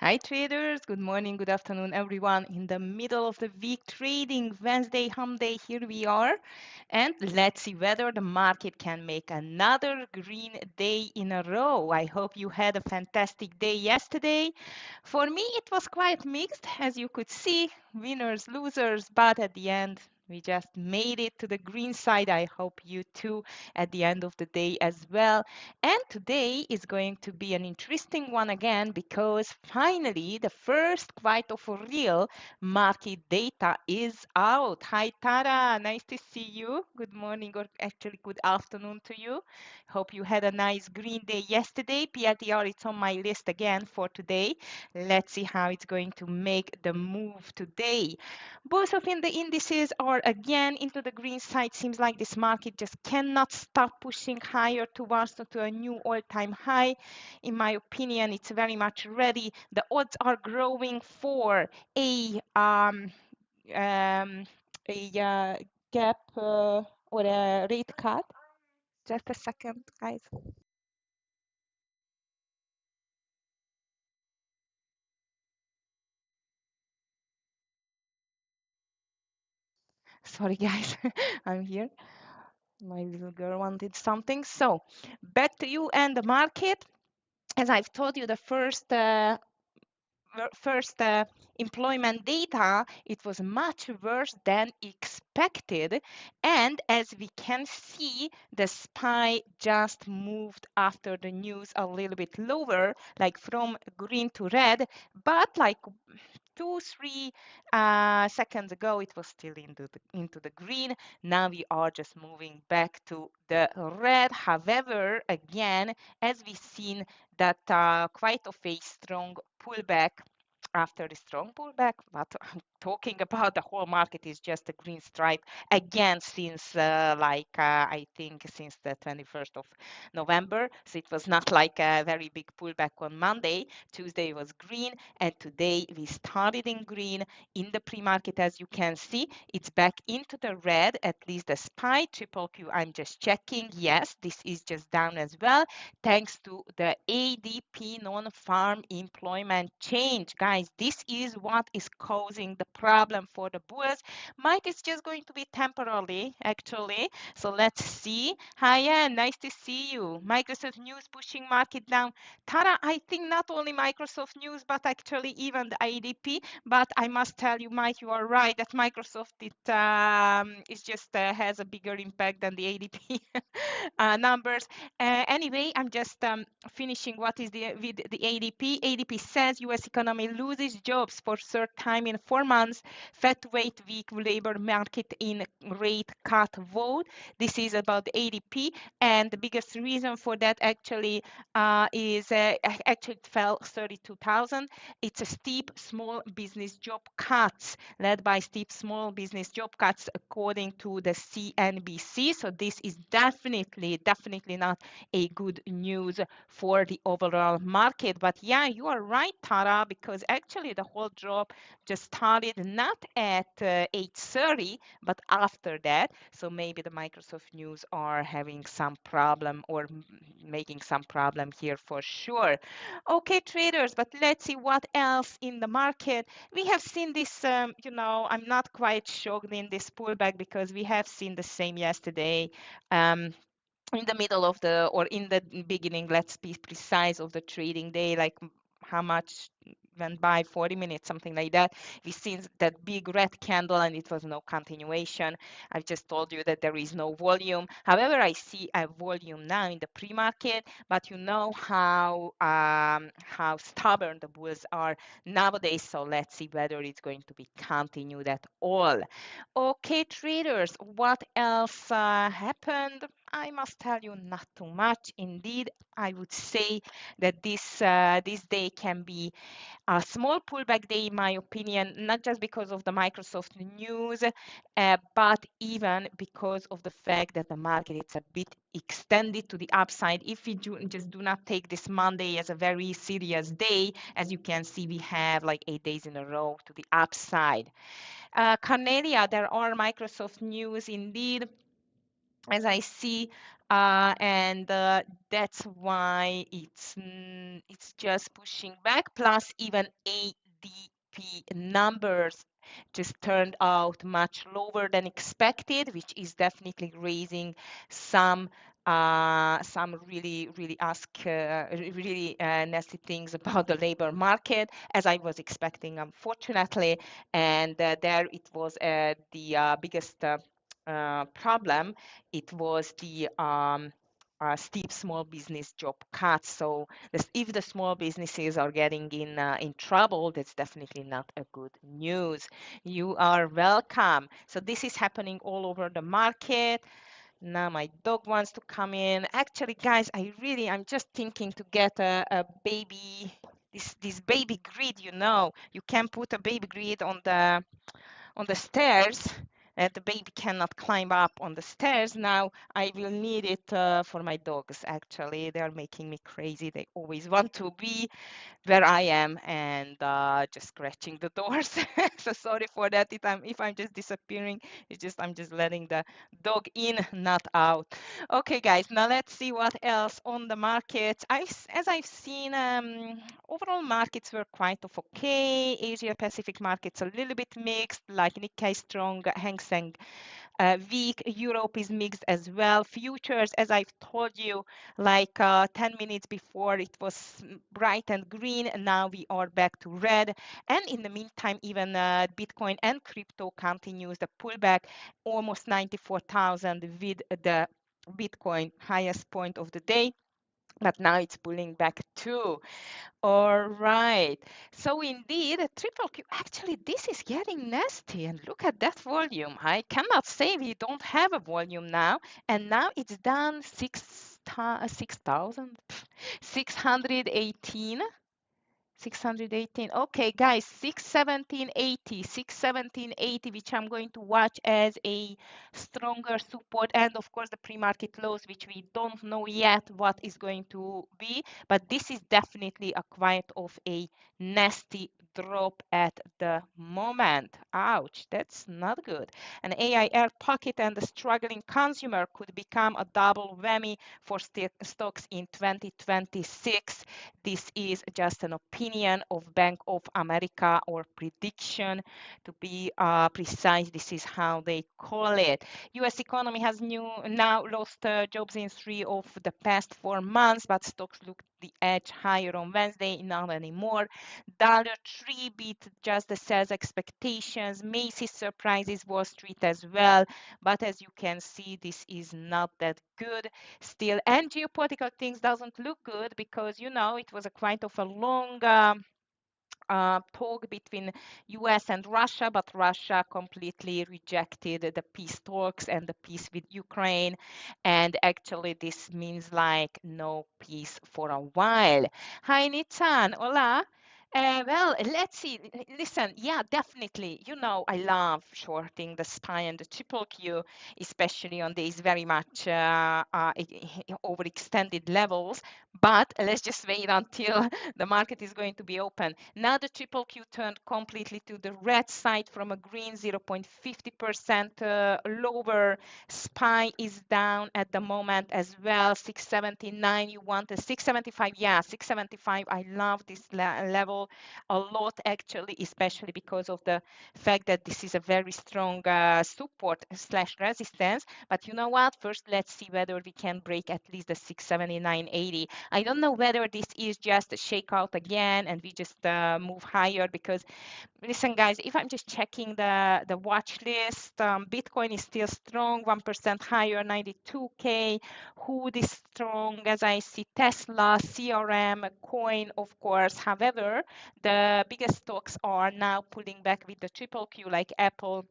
Hi traders, good morning, good afternoon everyone. In the middle of the week trading, Wednesday hump day, here we are. And let's see whether the market can make another green day in a row. I hope you had a fantastic day yesterday. For me, it was quite mixed, as you could see, winners, losers, but at the end, we just made it to the green side. I hope you too at the end of the day as well. And today is going to be an interesting one again because finally the first quite of a real market data is out. Hi Tara, nice to see you. Good morning or actually good afternoon to you. Hope you had a nice green day yesterday. PLTR it's on my list again for today. Let's see how it's going to make the move today. Both of the indices are again into the green side. Seems like this market just cannot stop pushing higher towards to a new all-time high. In my opinion, it's very much ready. The odds are growing for um, um, a gap or a rate cut. Just a second, guys. Sorry, guys. I'm here. My little girl wanted something. So back to you and the market. As I've told you, the first employment data, it was much worse than expected. And as we can see, the SPY just moved after the news a little bit lower, like from green to red, but like 2-3 seconds ago it was still into the green. Now we are just moving back to the red. However, again, as we've seen that quite of a strong pullback after the strong pullback, but I'm talking about the whole market is just a green stripe again since I think since the 21st of November. So it was not like a very big pullback on Monday. Tuesday was green, and today we started in green in the pre-market. As you can see, it's back into the red, at least the SPY triple Q. I'm just checking. Yes, this is just down as well, thanks to the ADP non-farm employment change. Guys, this is what is causing the problem for the bulls. Might is just going to be temporarily, actually. So let's see. Hi, Ann, nice to see you. Microsoft News pushing market down. Tara, I think not only Microsoft News, but actually even the ADP. But I must tell you, Mike, you are right that Microsoft it just has a bigger impact than the ADP numbers. Anyway, I'm just finishing what is with the ADP. ADP says U.S. economy loses jobs for third time in 4 months. Fed to wait weak labor market in rate cut vote. This is about the ADP, and the biggest reason for that actually is actually it fell 32,000. It's a steep small business job cuts led by steep small business job cuts according to the CNBC. So this is definitely not a good news for the overall market. But yeah, you are right, Tara, because actually the whole drop just started not at 8:30, but after that. So maybe the Microsoft news are having some problem or making some problem here for sure. Okay, traders, but let's see what else in the market. We have seen this, I'm not quite shocked in this pullback because we have seen the same yesterday. In the middle of or in the beginning, let's be precise, of the trading day, like how much went by, 40 minutes, something like that. We seen that big red candle and it was no continuation. I've just told you that there is no volume. However, I see a volume now in the pre-market, but you know how stubborn the bulls are nowadays. So let's see whether it's going to be continued at all. Okay, traders, what else happened? I must tell you, not too much. Indeed, I would say that this day can be a small pullback day, in my opinion, not just because of the Microsoft news, but even because of the fact that the market is a bit extended to the upside. If we just do not take this Monday as a very serious day, as you can see, we have like 8 days in a row to the upside. Cornelia, there are Microsoft news indeed. as I see, and that's why it's just pushing back. Plus, even ADP numbers just turned out much lower than expected, which is definitely raising some really nasty things about the labor market, as I was expecting, unfortunately. And there it was the biggest problem. It was the steep small business job cuts. So if the small businesses are getting in trouble, that's definitely not a good news. You are welcome. So this is happening all over the market. Now my dog wants to come in. Actually, guys, I'm just thinking to get a baby, this baby grid, you can put a baby grid on the stairs, and the baby cannot climb up on the stairs. Now I will need it for my dogs. Actually, they are making me crazy. They always want to be where I am, and just scratching the doors. So sorry for that. If I'm just disappearing, it's just I'm just letting the dog in, not out. Okay, guys. Now let's see what else on the markets. As I've seen, overall markets were quite of okay. Asia Pacific markets a little bit mixed, like Nikkei strong, Hang Seng week. Europe is mixed as well. Futures, as I've told you, like 10 minutes before, it was bright and green. And now we are back to red. And in the meantime, even Bitcoin and crypto continues the pullback, almost 94,000 with the Bitcoin highest point of the day. But now it's pulling back too. All right. So indeed, triple Q, actually, this is getting nasty. And look at that volume. I cannot say we don't have a volume now. And now it's done 6,000, 618. 618. Okay, guys, 61780, 61780, which I'm going to watch as a stronger support, and of course the pre-market lows, which we don't know yet what is going to be, but this is definitely a quite of a nasty drop at the moment. Ouch, that's not good. An AI air pocket and a struggling consumer could become a double whammy for stocks in 2026. This is just an opinion of Bank of America, or prediction to be precise. This is how they call it. U.S. economy has now lost jobs in 3 of the past 4 months, but stocks look the edge higher on Wednesday, not anymore. Dollar Tree beat just the sales expectations. Macy's surprises Wall Street as well, but as you can see, this is not that good still. And geopolitical things doesn't look good, because it was a quite of a long talk between US and Russia, but Russia completely rejected the peace talks and the peace with Ukraine. And actually, this means like no peace for a while. Hi, Nitzan. Hola. Well, let's see. Listen, yeah, definitely. I love shorting the SPY and the triple Q, especially on these very much overextended levels. But let's just wait until the market is going to be open. Now the triple Q turned completely to the red side from a green, 0.50% lower. SPY is down at the moment as well, 679. You want a 675? Yeah, 675. I love this level a lot, actually, especially because of the fact that this is a very strong support slash resistance. But you know what? First, let's see whether we can break at least the 679.80. I don't know whether this is just a shakeout again and we just move higher, because listen, guys, if I'm just checking the watch list, Bitcoin is still strong, 1% higher, 92K. Hood is strong, as I see. Tesla, CRM, coin, of course. However, the biggest stocks are now pulling back with the triple Q, like Apple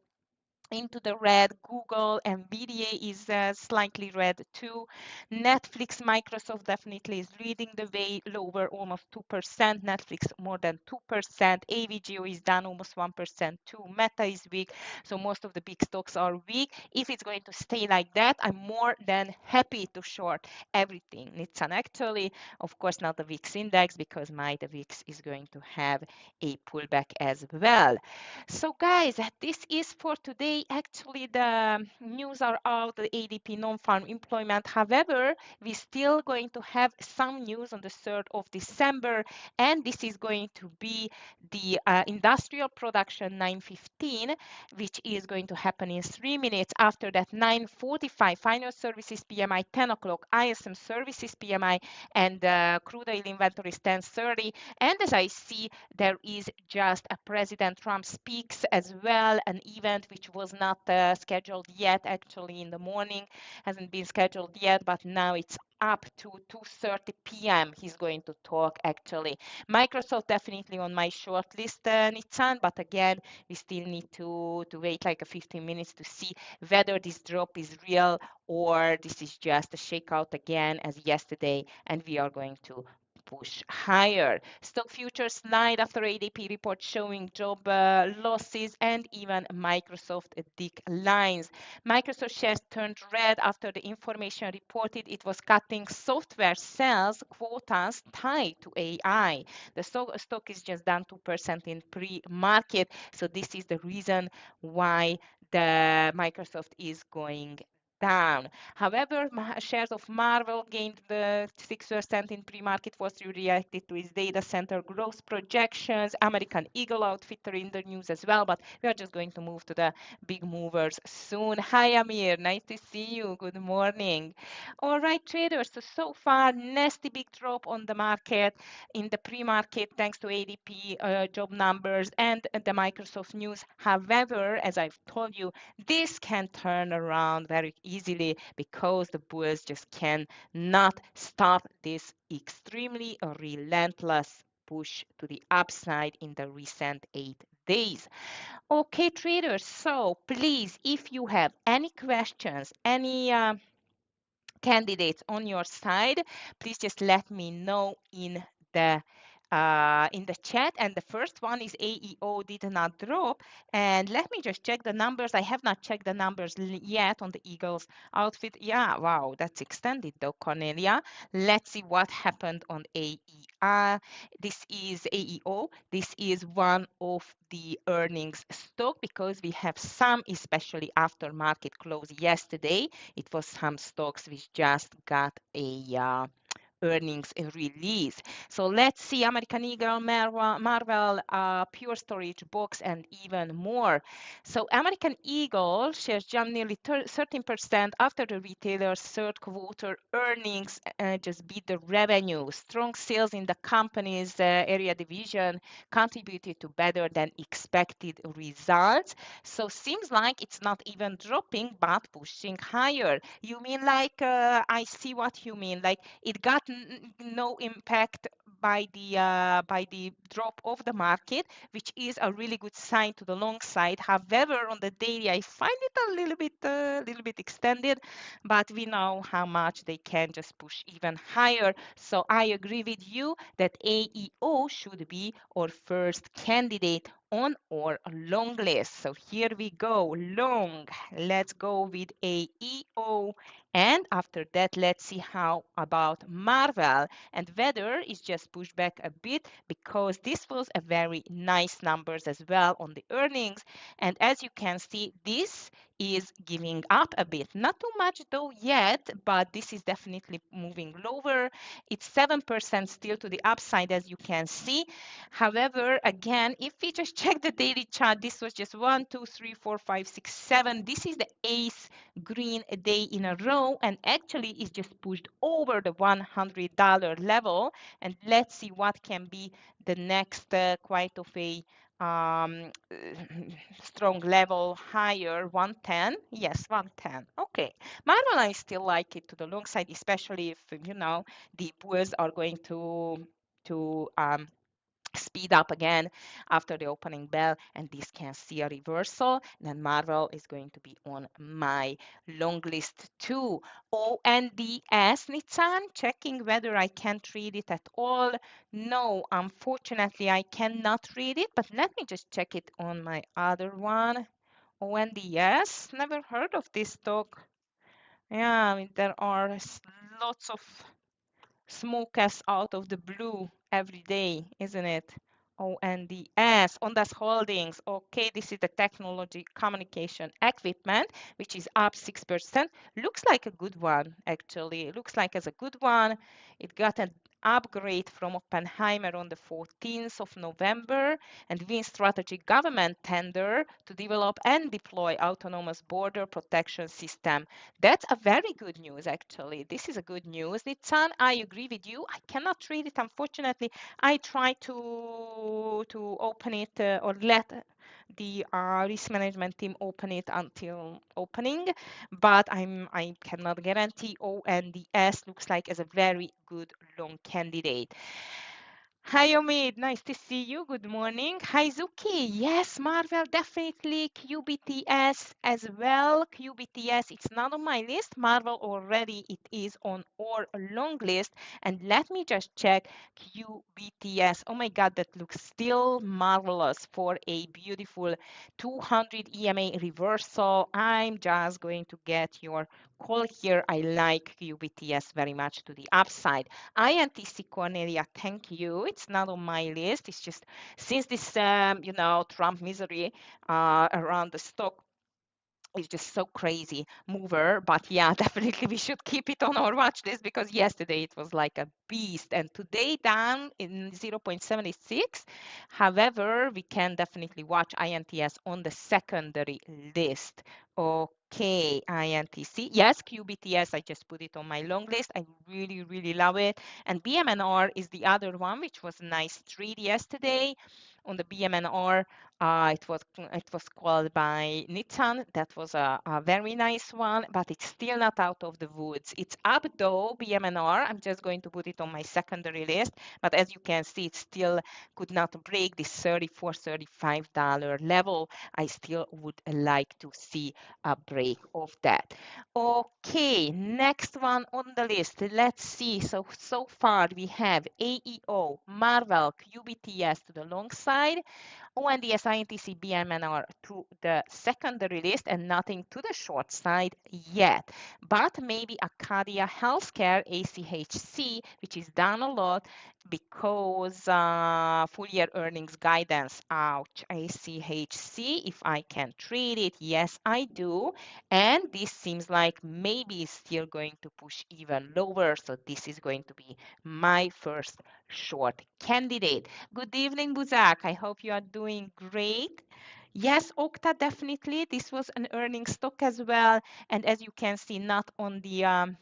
into the red. Google, Nvidia is slightly red too. Netflix, Microsoft definitely is leading the way, lower almost 2%. Netflix more than 2%. AVGO is down almost 1% too. Meta is weak. So most of the big stocks are weak. If it's going to stay like that, I'm more than happy to short everything. It's an actually, of course, not the VIX index, because the VIX is going to have a pullback as well. So guys, this is for today. today, actually, the news are out, the ADP non-farm employment. However, we're still going to have some news on the 3rd of December, and this is going to be the industrial production 9:15, which is going to happen in 3 minutes. After that, 9:45, final services PMI, 10 o'clock, ISM services PMI, and crude oil inventories 10:30. And as I see, there is just a President Trump speaks as well, an event which was not scheduled yet, actually in the morning, hasn't been scheduled yet, but now it's up to 2:30 p.m. He's going to talk actually. Microsoft definitely on my short list, Nitsan, but again, we still need to wait like a 15 minutes to see whether this drop is real or this is just a shakeout again as yesterday, and we are going to push higher. Stock futures slide after ADP report showing job losses, and even Microsoft declines. Microsoft shares turned red after the information reported it was cutting software sales quotas tied to AI. The stock is just down 2% in pre-market, so this is the reason why the Microsoft is going down. However, shares of Marvel gained the 6% in pre-market was reacted to its data center growth projections. American Eagle Outfitter in the news as well, but we are just going to move to the big movers soon. Hi, Amir. Nice to see you. Good morning. All right, traders. So far, nasty big drop on the market in the pre-market thanks to ADP job numbers and the Microsoft news. However, as I've told you, this can turn around very easily because the bulls just cannot stop this extremely relentless push to the upside in the recent 8 days. Okay, traders, so please, if you have any questions, any candidates on your side, please just let me know in the chat. And the first one is AEO did not drop. And let me just check the numbers. I have not checked the numbers yet on the Eagles outfit. Yeah, wow, that's extended though, Cornelia. Let's see what happened on AER. This is AEO. This is one of the earnings stock because we have some, especially after market close yesterday. It was some stocks which just got a earnings release. So let's see American Eagle, Marvel, Pure Storage, Box, and even more. So American Eagle shares jumped nearly 13% after the retailer's third quarter earnings just beat the revenue. Strong sales in the company's area division contributed to better than expected results. So seems like it's not even dropping, but pushing higher. You mean like, I see what you mean. Like it got no impact by the drop of the market, which is a really good sign to the long side. However, on the daily, I find it a little bit extended, but we know how much they can just push even higher. So I agree with you that AEO should be our first candidate on our long list. So here we go, long. Let's go with AEO. And after that, let's see how about Marvel. And weather is just pushed back a bit because this was a very nice numbers as well on the earnings. And as you can see, this is giving up a bit. Not too much though yet, but this is definitely moving lower. It's 7% still to the upside, as you can see. However, again, if we just check the daily chart, this was just 1, 2, 3, 4, 5, 6, 7. This is the eighth green day in a row, and actually it's just pushed over the $100 level. And let's see what can be the next quite of a strong level higher. 110. Yes, 110. Okay, Marvel, I still like it to the long side, especially if the bulls are going to speed up again after the opening bell, and this can see a reversal. Then Marvel is going to be on my long list too. ONDS, Nitsan, checking whether I can read it at all. No, unfortunately I cannot read it, but let me just check it on my other one. ONDS, never heard of this stock. Yeah, I mean, there are lots of smoke us out of the blue every day, isn't it? ONDS, Ondas Holdings. Okay, this is the technology communication equipment, which is up 6%. Looks like a good one, actually. It looks like as a good one. It got an upgrade from Oppenheimer on the 14th of November and win strategic government tender to develop and deploy autonomous border protection system. That's a very good news, actually. This is a good news. Nitsan, I agree with you. I cannot read it, unfortunately. I try to open it or let the risk management team open it until opening, but I cannot guarantee. ONDS looks like as a very good long candidate. Hi Omid, nice to see you. Good morning. Hi Zuki. Yes, Marvel, definitely. QBTS as well. QBTS, it's not on my list. Marvel already, it is on our long list. And let me just check QBTS. Oh my God, that looks still marvelous for a beautiful 200 EMA reversal. I'm just going to get your call here. I like QBTS very much to the upside. INTC Cornelia, thank you. It's not on my list. It's just since this, Trump misery around the stock is just so crazy mover. But yeah, definitely we should keep it on our watch list because yesterday it was like a beast and today down in 0.76. However, we can definitely watch INTS on the secondary list. Okay, INTC. Yes, QBTS, I just put it on my long list. I really, really love it. And BMNR is the other one, which was a nice trade yesterday. On the BMNR, it was called by Nissan. That was a very nice one, but it's still not out of the woods. It's up though, BMNR. I'm just going to put it on my secondary list, but as you can see, it still could not break this $34, $35 level. I still would like to see a break of that. Okay, next one on the list. Let's see. So far we have AEO, Marvel, QBTS to the long side, ONDS, INTC, BMNR to the secondary list and nothing to the short side yet. But maybe Acadia Healthcare, ACHC, which is down a lot because full year earnings guidance. Ouch, ACHC, if I can trade it, yes, I do. And this seems like maybe it's still going to push even lower. So this is going to be my first short candidate. Good evening, Buzak. I hope you are doing great. Yes, Okta, definitely. This was an earnings stock as well. And as you can see, not on the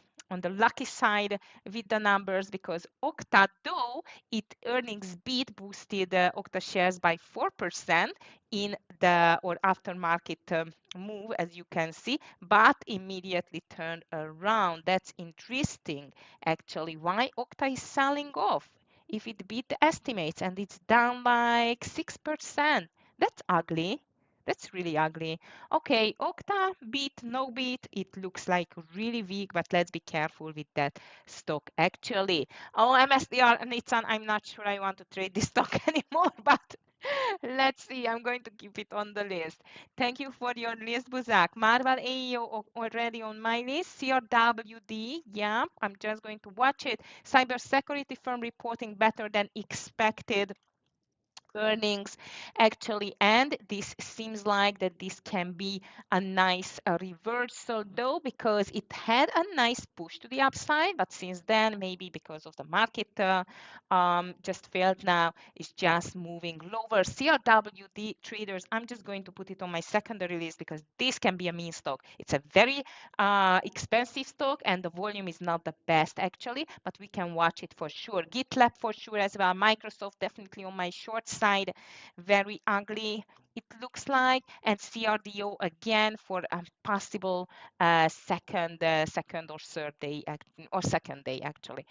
lucky side with the numbers because Okta, though it earnings beat boosted Okta shares by 4% in the or aftermarket move, as you can see, but immediately turned around. That's interesting, actually. Why Okta is selling off? If it beat the estimates and it's down like 6%, that's ugly. That's really ugly. Okay, Okta beat, no beat. It looks like really weak, but let's be careful with that stock actually. Oh, MSDR, Nitsan, I'm not sure I want to trade this stock anymore, but let's see. I'm going to keep it on the list. Thank you for your list, Buzak. Marvel AEO already on my list. CRWD, yeah, I'm just going to watch it. Cybersecurity firm reporting better than expected earnings actually, and this seems like that this can be a nice reversal though because it had a nice push to the upside, but since then maybe because of the market just failed now, it's just moving lower. CRWD traders, I'm just going to put it on my secondary list because this can be a meme stock. It's a very expensive stock and the volume is not the best actually, but we can watch it for sure. GitLab for sure as well. Microsoft definitely on my short side, very ugly it looks like, and CRDO again for a possible second or third day or second day actually.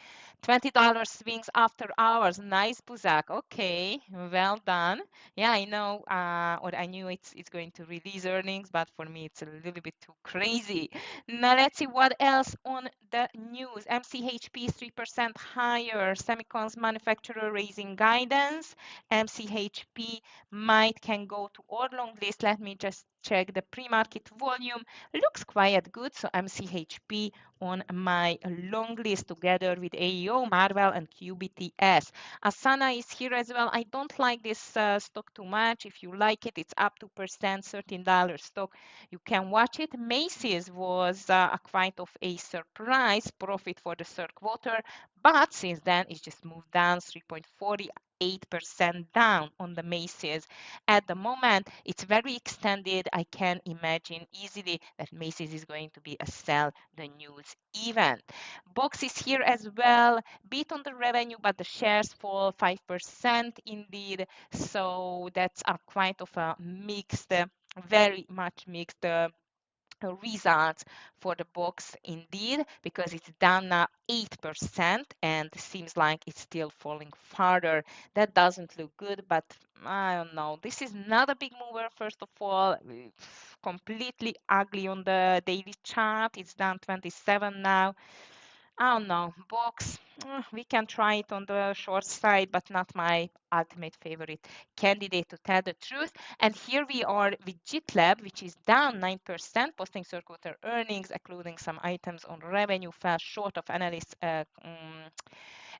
$20 swings after hours. Nice, Buzak. Okay, well done. Yeah, I know, or I knew it's going to release earnings, but for me it's a little bit too crazy. Now let's see what else on the news. MCHP is 3% higher. Semicons manufacturer raising guidance. MCHP might can go to our long list. Let me just check the pre-market volume. Looks quite good, so MCHP on my long list together with AEO, Marvel, and QBTS. Asana is here as well. I don't like this stock too much. If you like it, it's up 2%, $13 stock. You can watch it. Macy's was a quite of a surprise profit for the third quarter, but since then it's just moved down 3.48% down on the Macy's. At the moment, it's very extended. I can imagine easily that Macy's is going to be a sell the news event. Box is here as well, beat on the revenue, but the shares fall 5% indeed. So that's a quite of a mixed, very much mixed results for the box indeed, because it's down now 8% and seems like it's still falling farther. That doesn't look good, but I don't know. This is not a big mover, first of all. Completely ugly on the daily chart. It's down 27 now. I don't know. Box, we can try it on the short side, but not my ultimate favorite candidate, to tell the truth. And here we are with GitLab, which is down 9%, posting third quarter earnings, including some items on revenue, fell short of analysts'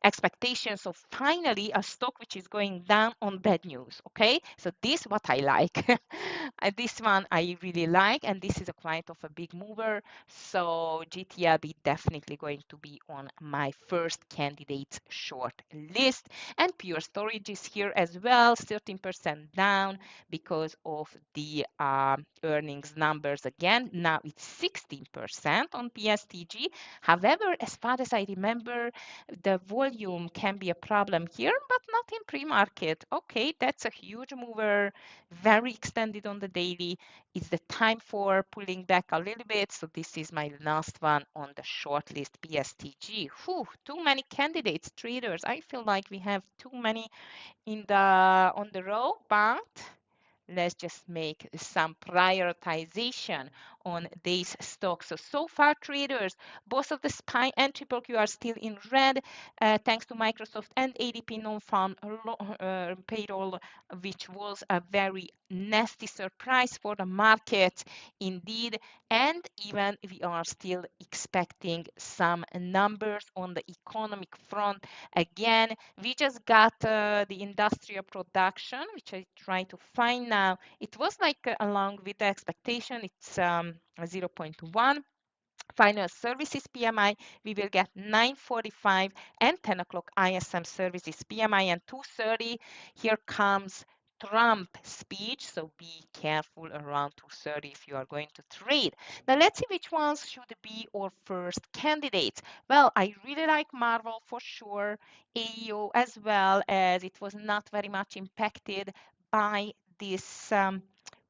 expectations. So finally, a stock which is going down on bad news. Okay, so this what I like. And this one I really like, and this is a quite of a big mover. So GTLB definitely going to be on my first candidates short list. And Pure Storage is here as well, 13% down because of the earnings numbers again. Now it's 16% on PSTG. However, as far as I remember, the volume can be a problem here, but not in pre-market. Okay, that's a huge mover, very extended on the daily. It's the time for pulling back a little bit. So this is my last one on the short list, PSTG. Whew, too many candidates, traders. I feel like we have too many in the on the row, but let's just make some prioritization on these stocks. So far, traders, both of the SPY and Triple Q are still in red, thanks to Microsoft and ADP non-farm payroll, which was a very nasty surprise for the market indeed. And even we are still expecting some numbers on the economic front. Again, we just got the industrial production, which I try to find now. It was like along with the expectation, it's 0.1. Final services PMI, we will get 9:45 and 10 o'clock ISM services PMI and 2:30. Here comes Trump speech, so be careful around 2:30 if you are going to trade. Now let's see which ones should be our first candidates. Well, I really like Marvel for sure, AEO as well, as it was not very much impacted by this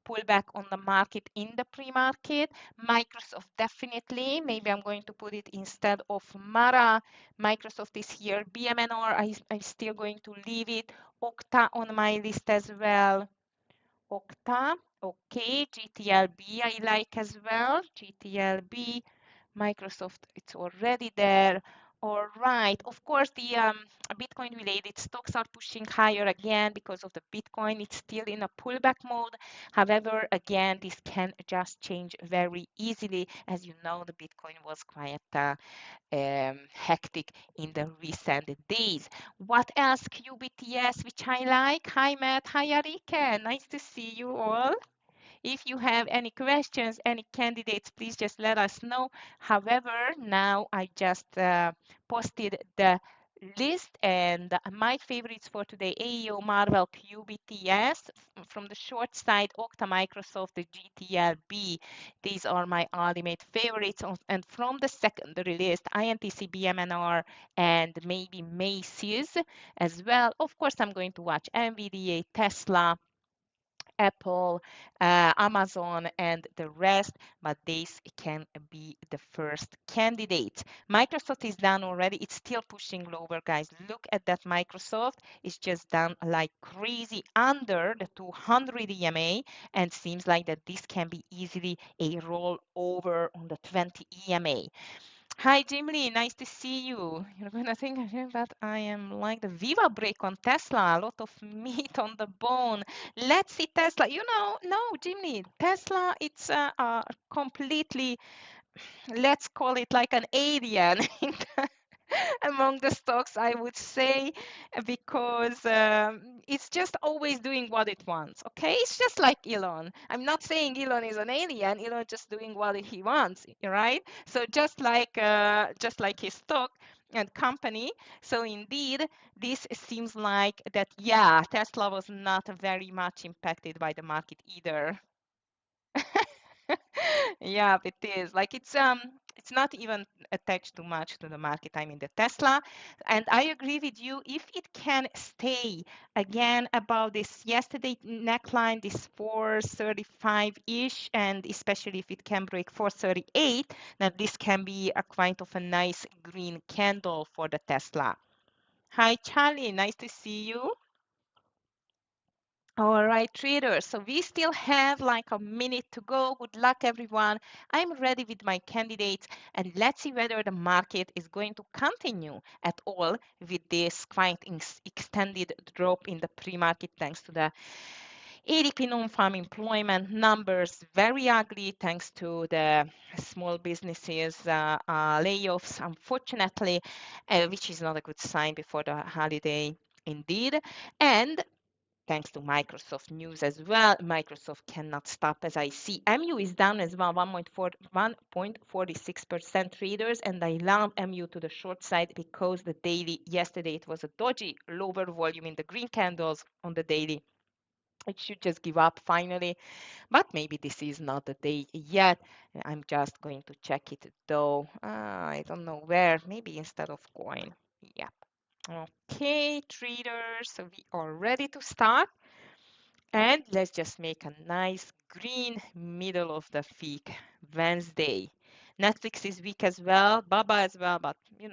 pullback on the market in the pre-market. Microsoft definitely. Maybe I'm going to put it instead of Mara. Microsoft is here. BMNR, I'm still going to leave it. Okta on my list as well. Okta. Okay. GTLB I like as well. GTLB. Microsoft, it's already there. All right. Of course, the Bitcoin related stocks are pushing higher again because of the Bitcoin. It's still in a pullback mode. However, again, this can just change very easily. As you know, the Bitcoin was quite hectic in the recent days. What else? QBTS, which I like. Hi, Matt. Hi, Arike. Nice to see you all. If you have any questions, any candidates, please just let us know. However, now I just posted the list, and my favorites for today: AEO, Marvel, QBTS. From the short side, Okta, Microsoft, the GTLB. These are my ultimate favorites. And from the secondary list, INTC, BMNR, and maybe Macy's as well. Of course, I'm going to watch Nvidia, Tesla, Apple, Amazon, and the rest, but these can be the first candidates. Microsoft is down already. It's still pushing lower, guys. Look at that. Microsoft is just down like crazy under the 200 EMA, and seems like that this can be easily a roll over on the 20 EMA. Hi, Jim Lee. Nice to see you. You're gonna think that I am like the Viva break on Tesla. A lot of meat on the bone. Let's see Tesla. No, Jim Lee. Tesla, it's completely, let's call it like an alien among the stocks, I would say, because it's just always doing what it wants. Okay, it's just like Elon. I'm not saying Elon is an alien. Elon just doing what he wants, right? So just like his stock and company. So indeed, this seems like that. Yeah, Tesla was not very much impacted by the market either. Yeah, it is. Like it's not even attached too much to the market. I mean the Tesla. And I agree with you. If it can stay again above this yesterday neckline, this 435-ish, and especially if it can break 438, then this can be a quite of a nice green candle for the Tesla. Hi, Charlie. Nice to see you. All right, traders. So we still have like a minute to go. Good luck, everyone. I'm ready with my candidates, and let's see whether the market is going to continue at all with this quite extended drop in the pre-market thanks to the ADP non-farm employment numbers, very ugly thanks to the small businesses layoffs, unfortunately, which is not a good sign before the holiday indeed. And thanks to Microsoft news as well. Microsoft cannot stop as I see. MU is down as well, 1.46% traders, and I love MU to the short side because the daily, yesterday it was a dodgy lower volume in the green candles on the daily. It should just give up finally, but maybe this is not the day yet. I'm just going to check it though. I don't know where, maybe instead of coin. Yeah. Okay, traders, so we are ready to start. And let's just make a nice green middle of the week, Wednesday. Netflix is weak as well, Baba as well, but I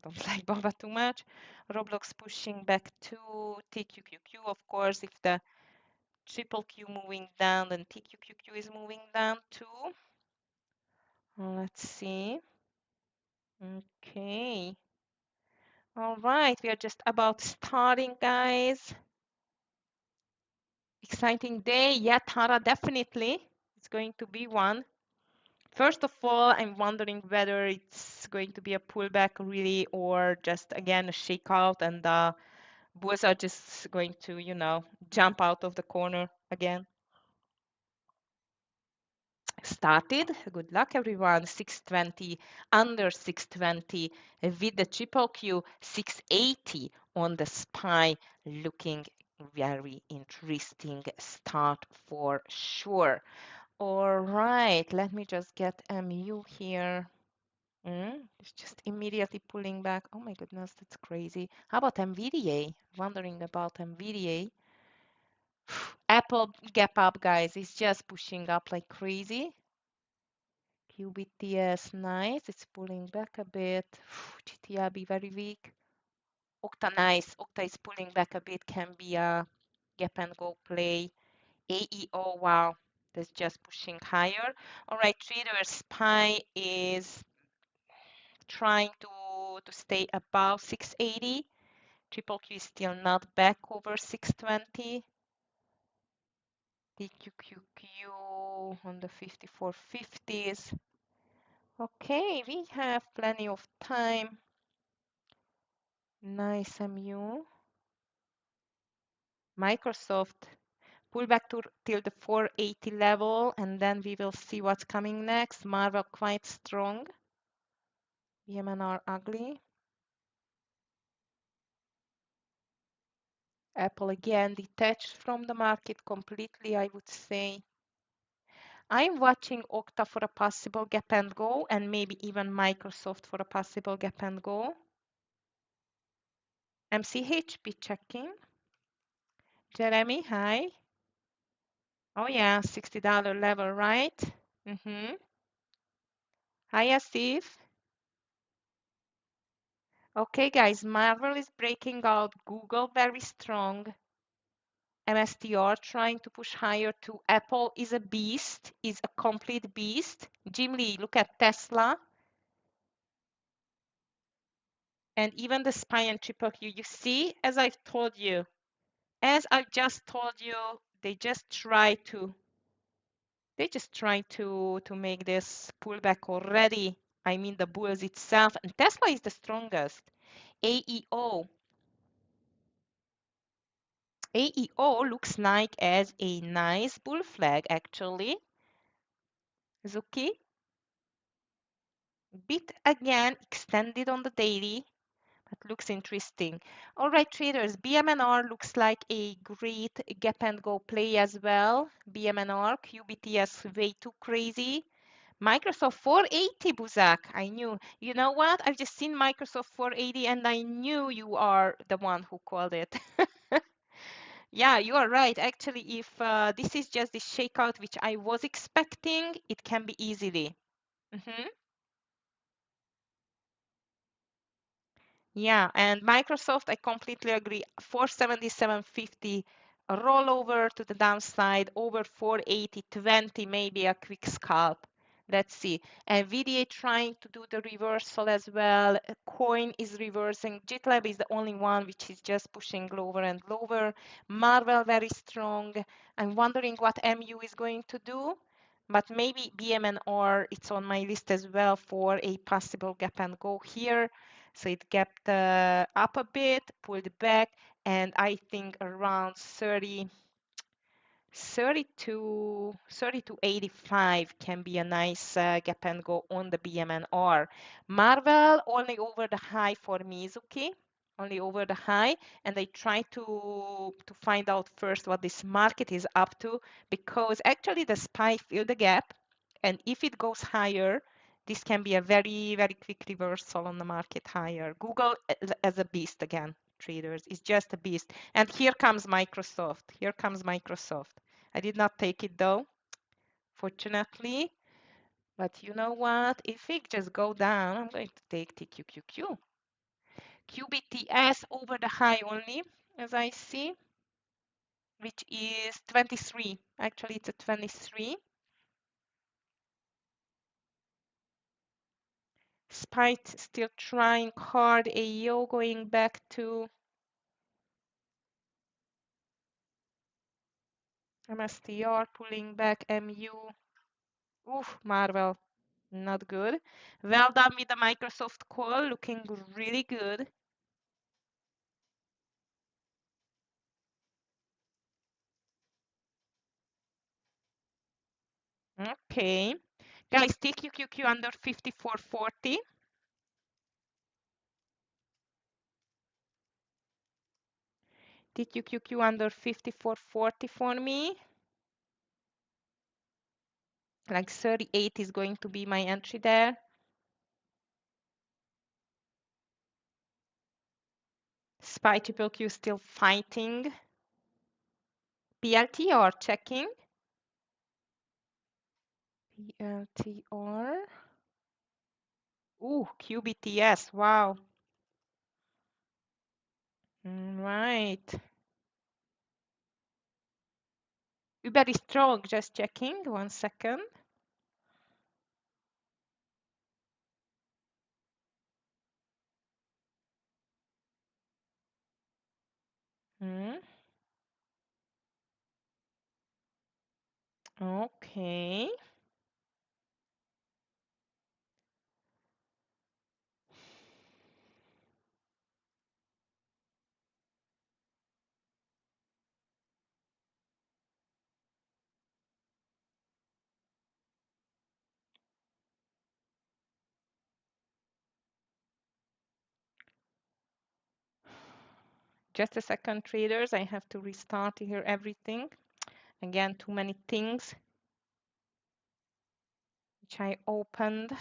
don't like Baba too much. Roblox pushing back to TQQQ, of course. If the triple Q moving down, then TQQQ is moving down too. Let's see. Okay. All right, we are just about starting, guys. Exciting day. Yeah, Tara, definitely. It's going to be one. First of all, I'm wondering whether it's going to be a pullback really or just again a shakeout and the bulls are just going to, jump out of the corner again. Started. Good luck, everyone. 620, under 620 with the triple Q, 680 on the SPY, looking very interesting start for sure. All right, let me just get MU here. It's just immediately pulling back. Oh my goodness, that's crazy. How about Nvidia? Wondering about Nvidia. Apple gap up, guys. It's just pushing up like crazy. QBTS, nice. It's pulling back a bit. GTRB very weak. Okta, nice. Okta is pulling back a bit. Can be a gap and go play. AEO, wow. That's just pushing higher. All right, traders. SPY is trying to stay above 680. Triple Q is still not back over 620. DQQQ on the 5450s. Okay, we have plenty of time. Nice MU. Microsoft pull back till the 480 level, and then we will see what's coming next. Marvel quite strong. BMNR ugly. Apple again detached from the market completely, I would say. I'm watching Okta for a possible gap and go, and maybe even Microsoft for a possible gap and go. MCH, be checking. Jeremy, hi. Oh yeah, $60 level, right? Hi, Asif. Okay, guys, Marvel is breaking out. Google very strong. MSTR trying to push higher to Apple is a beast, is a complete beast. Jim Lee, look at Tesla. And even the SPY and triple Q, you see, as I've told you, as I've just told you, they just try to make this pullback already. I mean the bulls itself, and Tesla is the strongest. AEO. AEO looks like as a nice bull flag actually. Zuki. Bit again extended on the daily. That looks interesting. All right, traders, BMNR looks like a great gap and go play as well. BMNR, QBTS way too crazy. Microsoft 480, Buzak. I knew. You know what? I've just seen Microsoft 480 and I knew you are the one who called it. Yeah, you are right. Actually, if this is just the shakeout which I was expecting, it can be easily. Mhm. Yeah, and Microsoft, I completely agree. 477.50 a rollover to the downside, over 480.20, maybe a quick scalp. Let's see. Nvidia trying to do the reversal as well. Coin is reversing. GitLab is the only one which is just pushing lower and lower. Marvel very strong. I'm wondering what MU is going to do, but maybe BMNR, it's on my list as well for a possible gap and go here. So it gapped up a bit, pulled back, and I think around 30 to 85 can be a nice gap and go on the BMNR. Marvel only over the high for me is okay. Only over the high, and I try to find out first what this market is up to, because actually the SPY filled the gap, and if it goes higher, this can be a very, very quick reversal on the market higher. Google as a beast again, traders, is just a beast. And here comes Microsoft. Here comes Microsoft. I did not take it though, fortunately. But you know what? If it just go down, I'm going to take TQQQ. QBTS over the high only, as I see, which is 23. Actually, it's a 23. Spite still trying hard. AEO going back to MSTR, pulling back MU. Oof, Marvel, not good. Well done with the Microsoft call, looking really good. Okay. Guys, TQQQ under 54.40. TQQQ under 54.40 for me. Like 38 is going to be my entry there. SPY triple Q still fighting. PLTR checking. PLTR. Ooh, QBTS. Wow. Right. Uber is strong. Just checking. 1 second. Okay. Just a second, traders. I have to restart here everything. Again, too many things which I opened,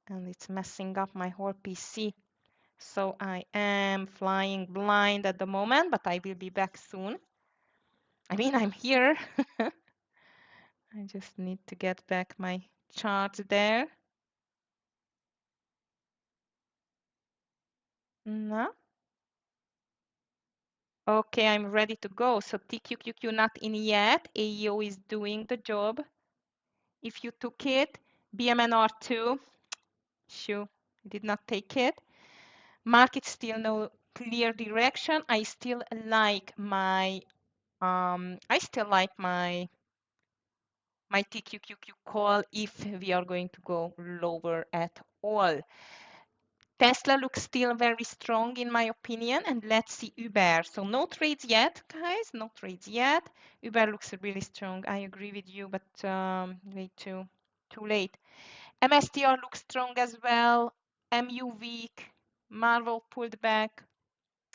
and it's messing up my whole PC. So I am flying blind at the moment, but I will be back soon. I mean, I'm here. I just need to get back my chart there. No. Okay, I'm ready to go. So TQQQ not in yet. AEO is doing the job. If you took it, BMNR2, shoo, did not take it. Market still no clear direction. I still like my my TQQQ call if we are going to go lower at all. Tesla looks still very strong in my opinion, and let's see Uber. So no trades yet, guys, no trades yet. Uber looks really strong. I agree with you, but way too late. MSTR looks strong as well. MU weak. Marvel pulled back.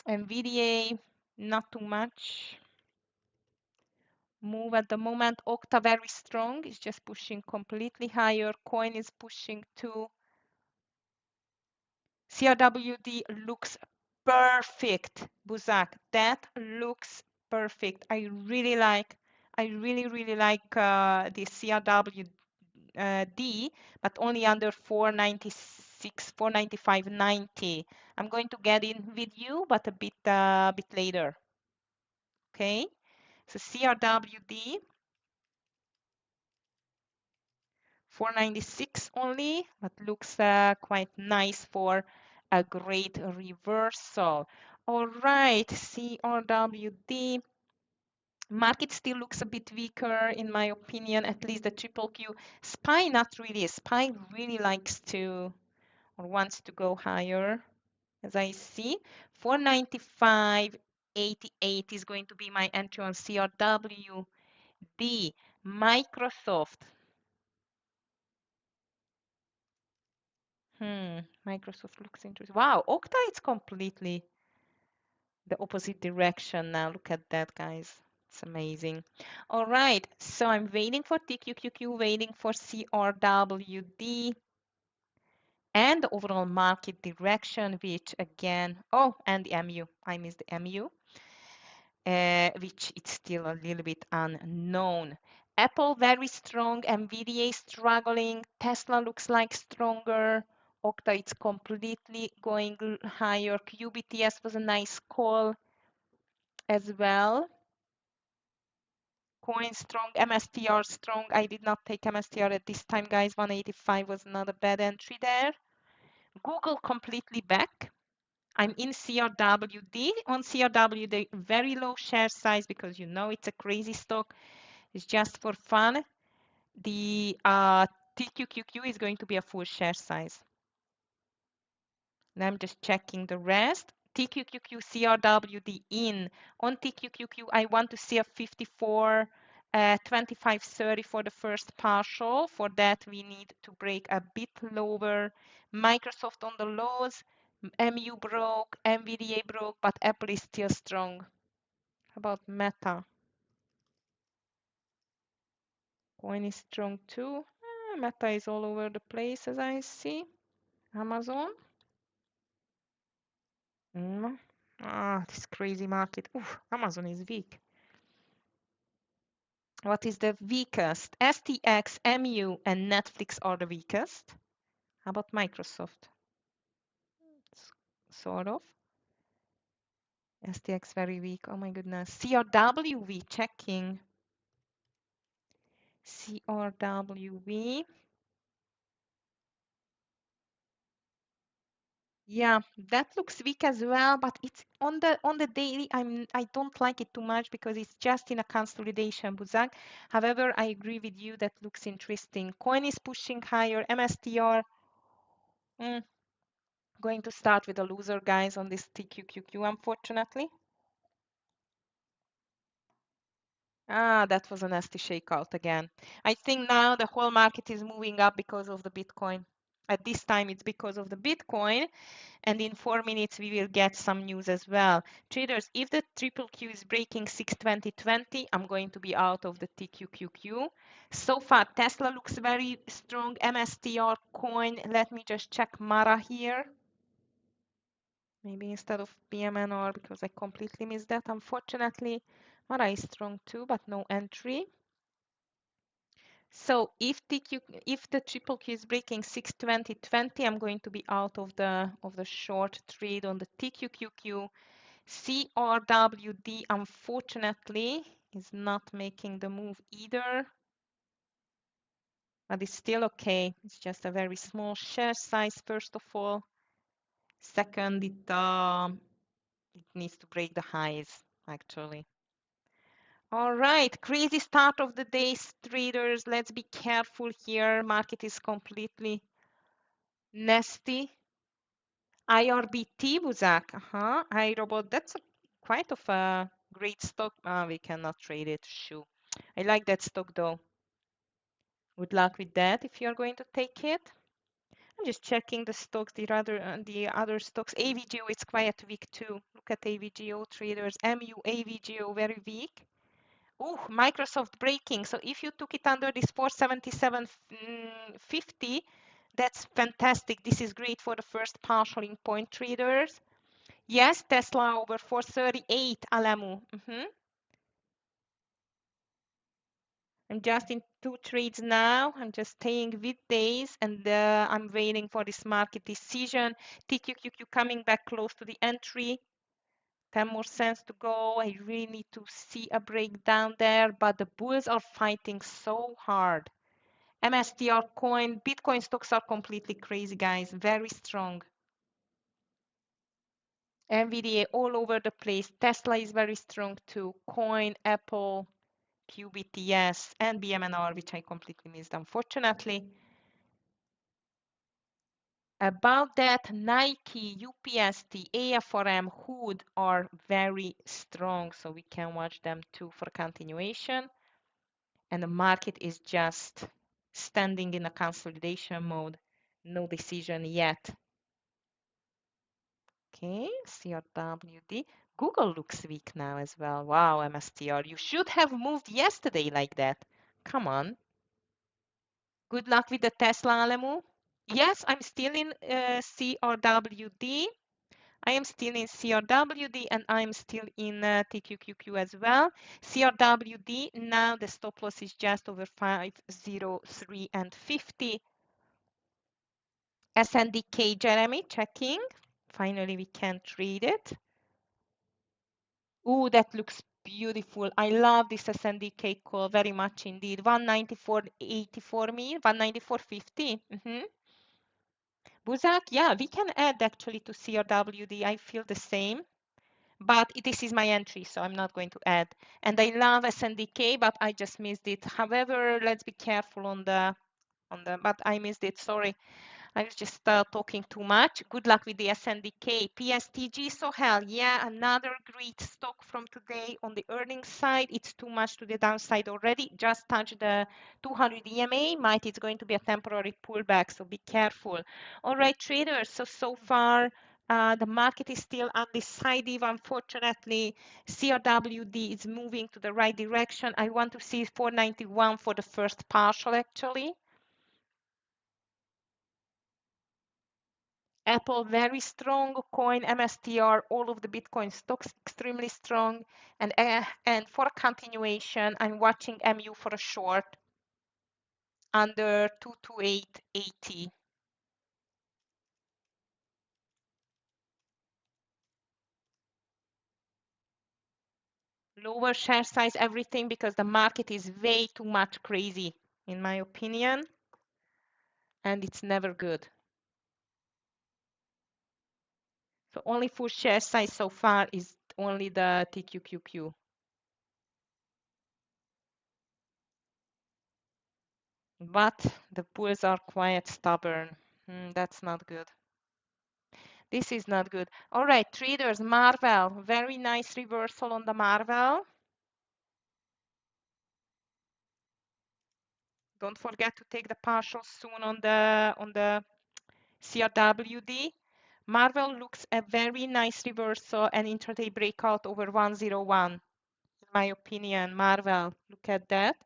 Nvidia not too much move at the moment. Okta very strong. It's just pushing completely higher. Coin is pushing too. CRWD looks perfect, Buzak. That looks perfect. I really like the CRWD, but only under 496, 495.90. I'm going to get in with you, but a bit later. Okay, so CRWD 496 only, but looks quite nice for a great reversal. All right, CRWD. Market still looks a bit weaker in my opinion, at least the triple Q. SPY not really. SPY really likes to or wants to go higher, as I see. 495.88 is going to be my entry on CRWD. Microsoft. Microsoft looks interesting. Wow, Okta is completely the opposite direction now. Look at that, guys. It's amazing. All right, so I'm waiting for TQQQ, waiting for CRWD, and the overall market direction, which again, oh, and the MU. I missed the MU, which it's still a little bit unknown. Apple very strong, Nvidia struggling, Tesla looks like stronger, Okta it's completely going higher, QBTS was a nice call as well. Coin strong, MSTR strong. I did not take MSTR at this time, guys. 185 was not a bad entry there. Google completely back. I'm in CRWD. On CRWD, very low share size because you know it's a crazy stock. It's just for fun. The TQQQ is going to be a full share size. And I'm just checking the rest. TQQQ, CRWD in. On TQQQ, I want to see a 54, 25.30 for the first partial. For that, we need to break a bit lower. Microsoft on the lows. MU broke, Nvidia broke, but Apple is still strong. How about Meta? Coin is strong too. Meta is all over the place as I see. Amazon. This crazy market. Oof, Amazon is weak. What is the weakest? STX, MU, and Netflix are the weakest. How about Microsoft? Sort of. STX very weak. Oh my goodness. CRWV checking. CRWV. Yeah, that looks weak as well, but it's on the daily. I don't like it too much because it's just in a consolidation, Buzak. However, I agree with you. That looks interesting. Coin is pushing higher. MSTR. Going to start with a loser, guys, on this TQQQ, unfortunately. That was a nasty shakeout again. I think now the whole market is moving up because of the Bitcoin. At this time, it's because of the Bitcoin. And in 4 minutes, we will get some news as well. Traders, if the triple Q is breaking 620.20, I'm going to be out of the TQQQ. So far, Tesla looks very strong. MSTR coin. Let me just check Mara here. Maybe instead of PMNR because I completely missed that, unfortunately. Mara is strong too, but no entry. So if the triple Q is breaking 620.20, I'm going to be out of the short trade on the TQQQ. CRWD, unfortunately, is not making the move either. But it's still okay. It's just a very small share size, first of all. Second, it needs to break the highs, actually. All right, crazy start of the day, traders. Let's be careful here. Market is completely nasty. IRBT, Buzak. iRobot, that's quite of a great stock. We cannot trade it. Shoo. I like that stock though. Good luck with that if you're going to take it. I'm just checking the stocks, the other stocks. AVGO is quite weak too. Look at AVGO traders. MU AVGO very weak. Oh, Microsoft breaking. So if you took it under this 477.50, that's fantastic. This is great for the first partial in point traders. Yes, Tesla over 438, Alamu. I'm just in two trades now. I'm just staying with days and I'm waiting for this market decision. TQQQ coming back close to the entry. 10 more cents to go. I really need to see a breakdown there, but the bulls are fighting so hard. MSTR coin, Bitcoin stocks are completely crazy, guys. Very strong. Nvidia all over the place. Tesla is very strong too. Coin, Apple, QBTS, and BMNR, which I completely missed, unfortunately. About that, Nike, UPST, AFRM, Hood are very strong, so we can watch them too for continuation. And the market is just standing in a consolidation mode. No decision yet. Okay, CRWD. Google looks weak now as well. Wow, MSTR, you should have moved yesterday like that. Come on. Good luck with the Tesla, Alemu. Yes, I'm still in CRWD. I am still in CRWD and I'm still in TQQQ as well. CRWD, now the stop loss is just over 503 and 50. SNDK, Jeremy, checking. Finally, we can trade it. Ooh, that looks beautiful. I love this SNDK call very much indeed. 194.80 for me, 194.50. Buzak, yeah, we can add actually to CRWD. I feel the same, but this is my entry, so I'm not going to add. And I love SNDK, but I just missed it. However, let's be careful on the, but I missed it, sorry. I was just talking too much. Good luck with the SNDK. PSTG, so hell yeah, another great stock from today on the earnings side. It's too much to the downside already. Just touched the 200 EMA. Might it's going to be a temporary pullback, so be careful. All right, traders. So far, the market is still undecided. Unfortunately, CRWD is moving to the right direction. I want to see 491 for the first partial, actually. Apple very strong, coin MSTR, all of the Bitcoin stocks extremely strong, and for a continuation, I'm watching MU for a short under 228.80. Lower share size, everything, because the market is way too much crazy, in my opinion, and it's never good. So only full share size so far is only the TQQQ. But the bulls are quite stubborn. That's not good. This is not good. All right, traders, Marvel. Very nice reversal on the Marvel. Don't forget to take the partial soon on the CRWD. Marvel looks a very nice reversal and intraday breakout over 101. In my opinion, Marvel, look at that.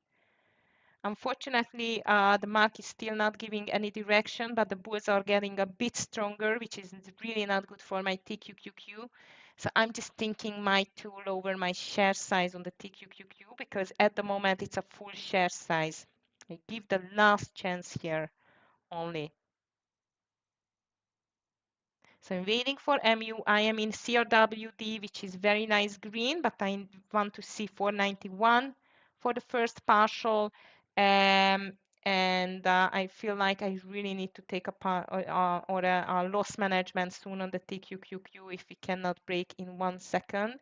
Unfortunately, the market is still not giving any direction, but the bulls are getting a bit stronger, which is really not good for my TQQQ. So I'm just thinking might to lower my share size on the TQQQ because at the moment it's a full share size. I give the last chance here only. So I'm waiting for MU. I am in CRWD, which is very nice green, but I want to see 491 for the first partial. and I feel like I really need to take a part or a loss management soon on the TQQQ if we cannot break in 1 second.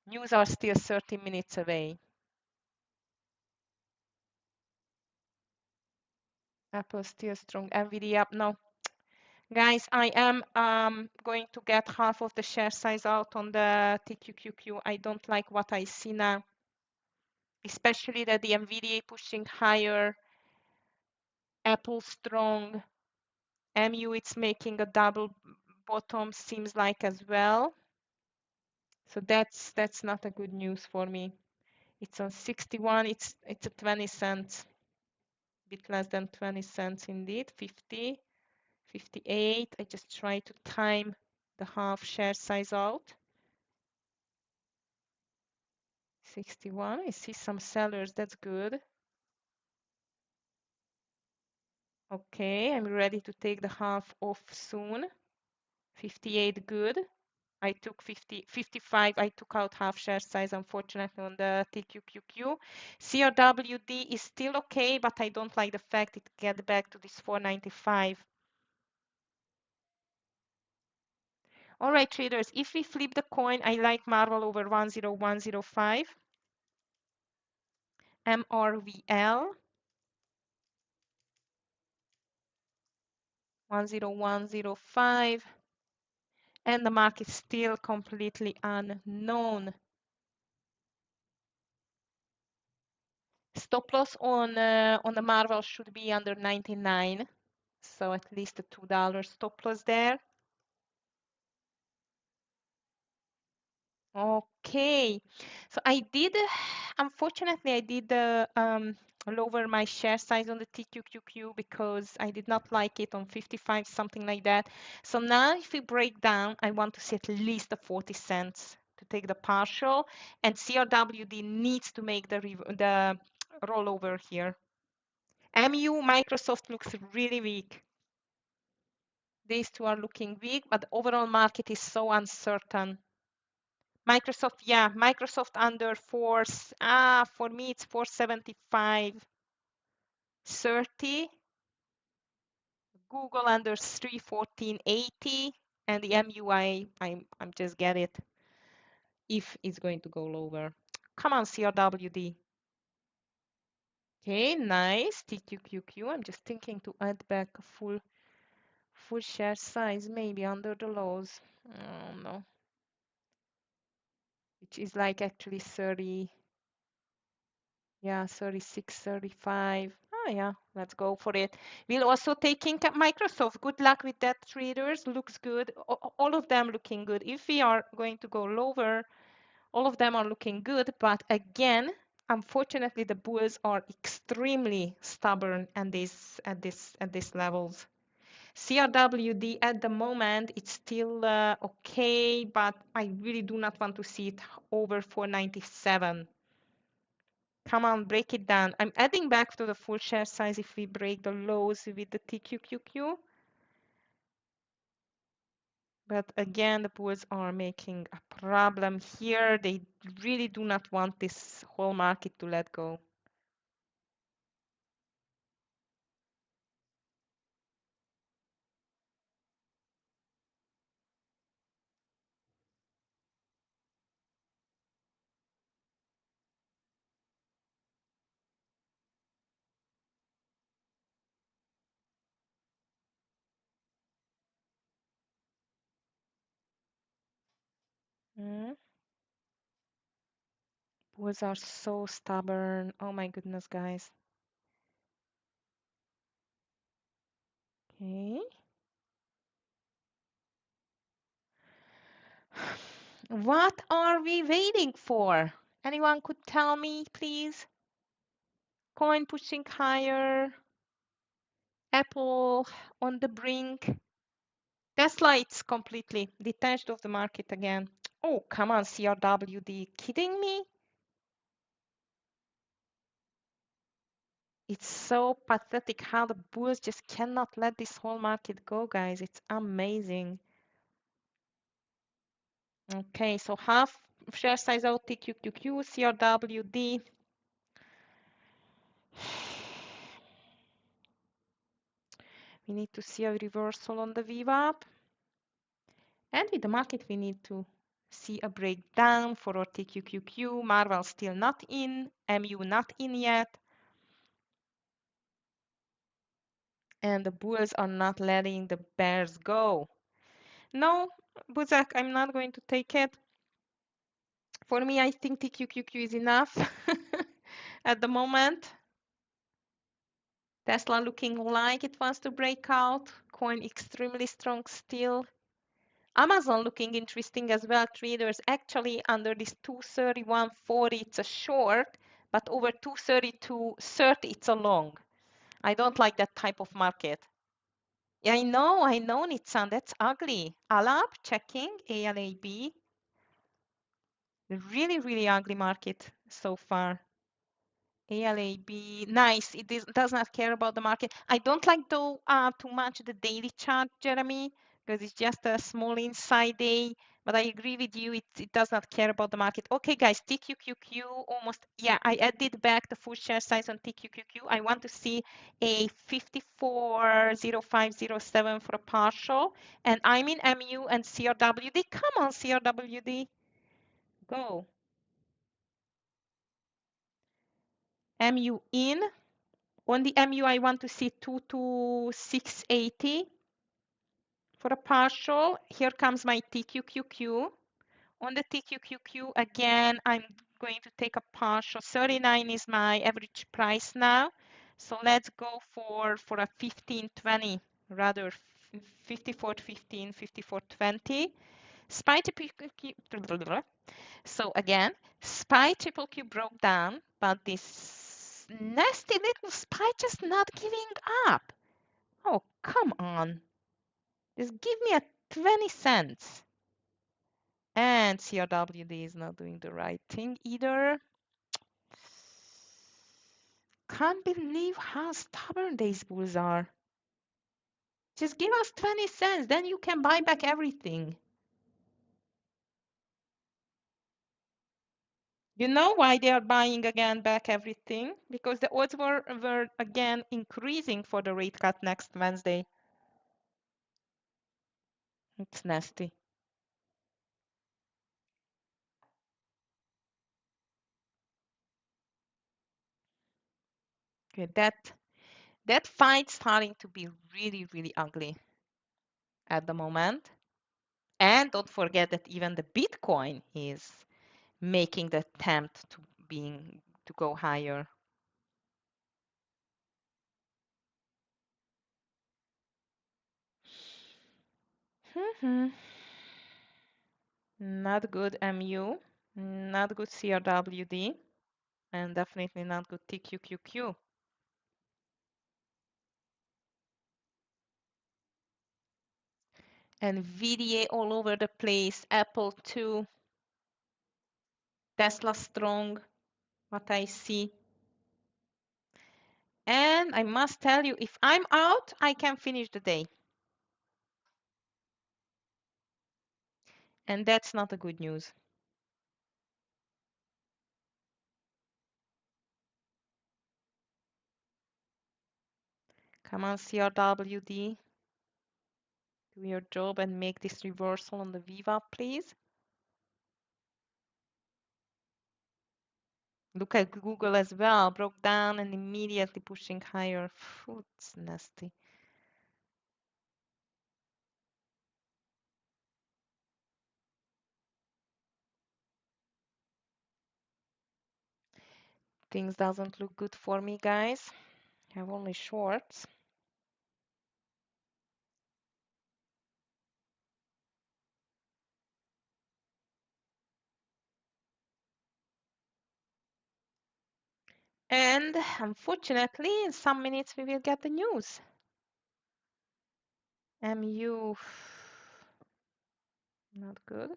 News are still 30 minutes away. Apple still strong. Nvidia up. No, guys, I am going to get half of the share size out on the TQQQ. I don't like what I see now, especially that the Nvidia pushing higher. Apple strong. MU it's making a double bottom seems like as well. So that's not a good news for me. It's on 61. It's a 20 cents, bit less than 20 cents indeed. 50, 58. I just try to time the half share size out. 61. I see some sellers. That's good. Okay, I'm ready to take the half off soon. 58, good. I took 50, 55. I took out half share size, unfortunately, on the TQQQ. CRWD is still okay, but I don't like the fact it get back to this 495. All right, traders, if we flip the coin, I like Marvel over 10105. MRVL 10105. And the market is still completely unknown. Stop loss on the Marvel should be under 99, so at least a $2 stop loss there. Okay, so I did, unfortunately, I did lower my share size on the TQQQ because I did not like it on 55, something like that. So now if we break down, I want to see at least the 40 cents to take the partial, and CRWD needs to make the rollover here. MU, Microsoft looks really weak. These two are looking weak, but the overall market is so uncertain. Microsoft, yeah, Microsoft under for me it's 475.30. Google under 314.80, and the MUI, I'm just get it if it's going to go lower. Come on, CRWD. Okay, nice. TQQQ. I'm just thinking to add back a full share size, maybe under the lows. Oh no, which is like actually 30. Yeah, 36, 35. Oh yeah, let's go for it. We'll also taking Microsoft. Good luck with that, traders. Looks good. All of them looking good. If we are going to go lower, all of them are looking good. But again, unfortunately, the bulls are extremely stubborn at this levels. CRWD at the moment, it's still okay, but I really do not want to see it over 497. Come on, break it down. I'm adding back to the full share size if we break the lows with the TQQQ. But again, the bulls are making a problem here. They really do not want this whole market to let go. Mm. Bulls are so stubborn. Oh my goodness, guys. Okay. What are we waiting for? Anyone could tell me, please? Coin pushing higher. Apple on the brink. Tesla, it's completely detached of the market again. Oh, come on, CRWD. Kidding me? It's so pathetic how the bulls just cannot let this whole market go, guys. It's amazing. Okay, so half share size out TQQQ, CRWD. We need to see a reversal on the VWAP. And with the market, we need to see a breakdown for our TQQQ. Marvel still not in, MU not in yet. And the bulls are not letting the bears go. No, Buzak, I'm not going to take it. For me, I think TQQQ is enough at the moment. Tesla looking like it wants to break out. Coin extremely strong still. Amazon looking interesting as well, traders. Actually, under this 231.40, it's a short, but over 232.30, it's a long. I don't like that type of market. Yeah, I know, Nitsan, that's ugly. Alab, checking, ALAB. Really, really ugly market so far. ALAB, nice. It does not care about the market. I don't like though too much the daily chart, Jeremy, because it's just a small inside day. But I agree with you, it does not care about the market. Okay, guys, TQQQ almost, yeah, I added back the full share size on TQQQ. I want to see a 54.0507 for a partial. And I'm in MU and CRWD. Come on, CRWD. Go. MU in. On the MU, I want to see 22680 for a partial. Here comes my TQQQ. On the TQQQ, again, I'm going to take a partial. 39 is my average price now. So let's go for a 1520, rather 54.15, 54.20. SPY TQQ, so again, SPY triple Q broke down, but this nasty little SPY just not giving up. Oh, come on. Just give me a 20 cents. And CRWD is not doing the right thing either. Can't believe how stubborn these bulls are. Just give us 20 cents, then you can buy back everything. You know why they are buying again back everything? Because the odds were again increasing for the rate cut next Wednesday. It's nasty. Okay, that fight's starting to be really, really ugly at the moment. And don't forget that even the Bitcoin is making the attempt to go higher. Not good MU, not good CRWD, and definitely not good TQQQ. Nvidia all over the place, Apple too, Tesla strong, what I see. And I must tell you, if I'm out, I can finish the day. And that's not a good news. Come on, CRWD. Do your job and make this reversal on the Viva, please. Look at Google as well. Broke down and immediately pushing higher. Phew, it's nasty. Things doesn't look good for me, guys. I have only shorts. And unfortunately, in some minutes we will get the news. MU, not good.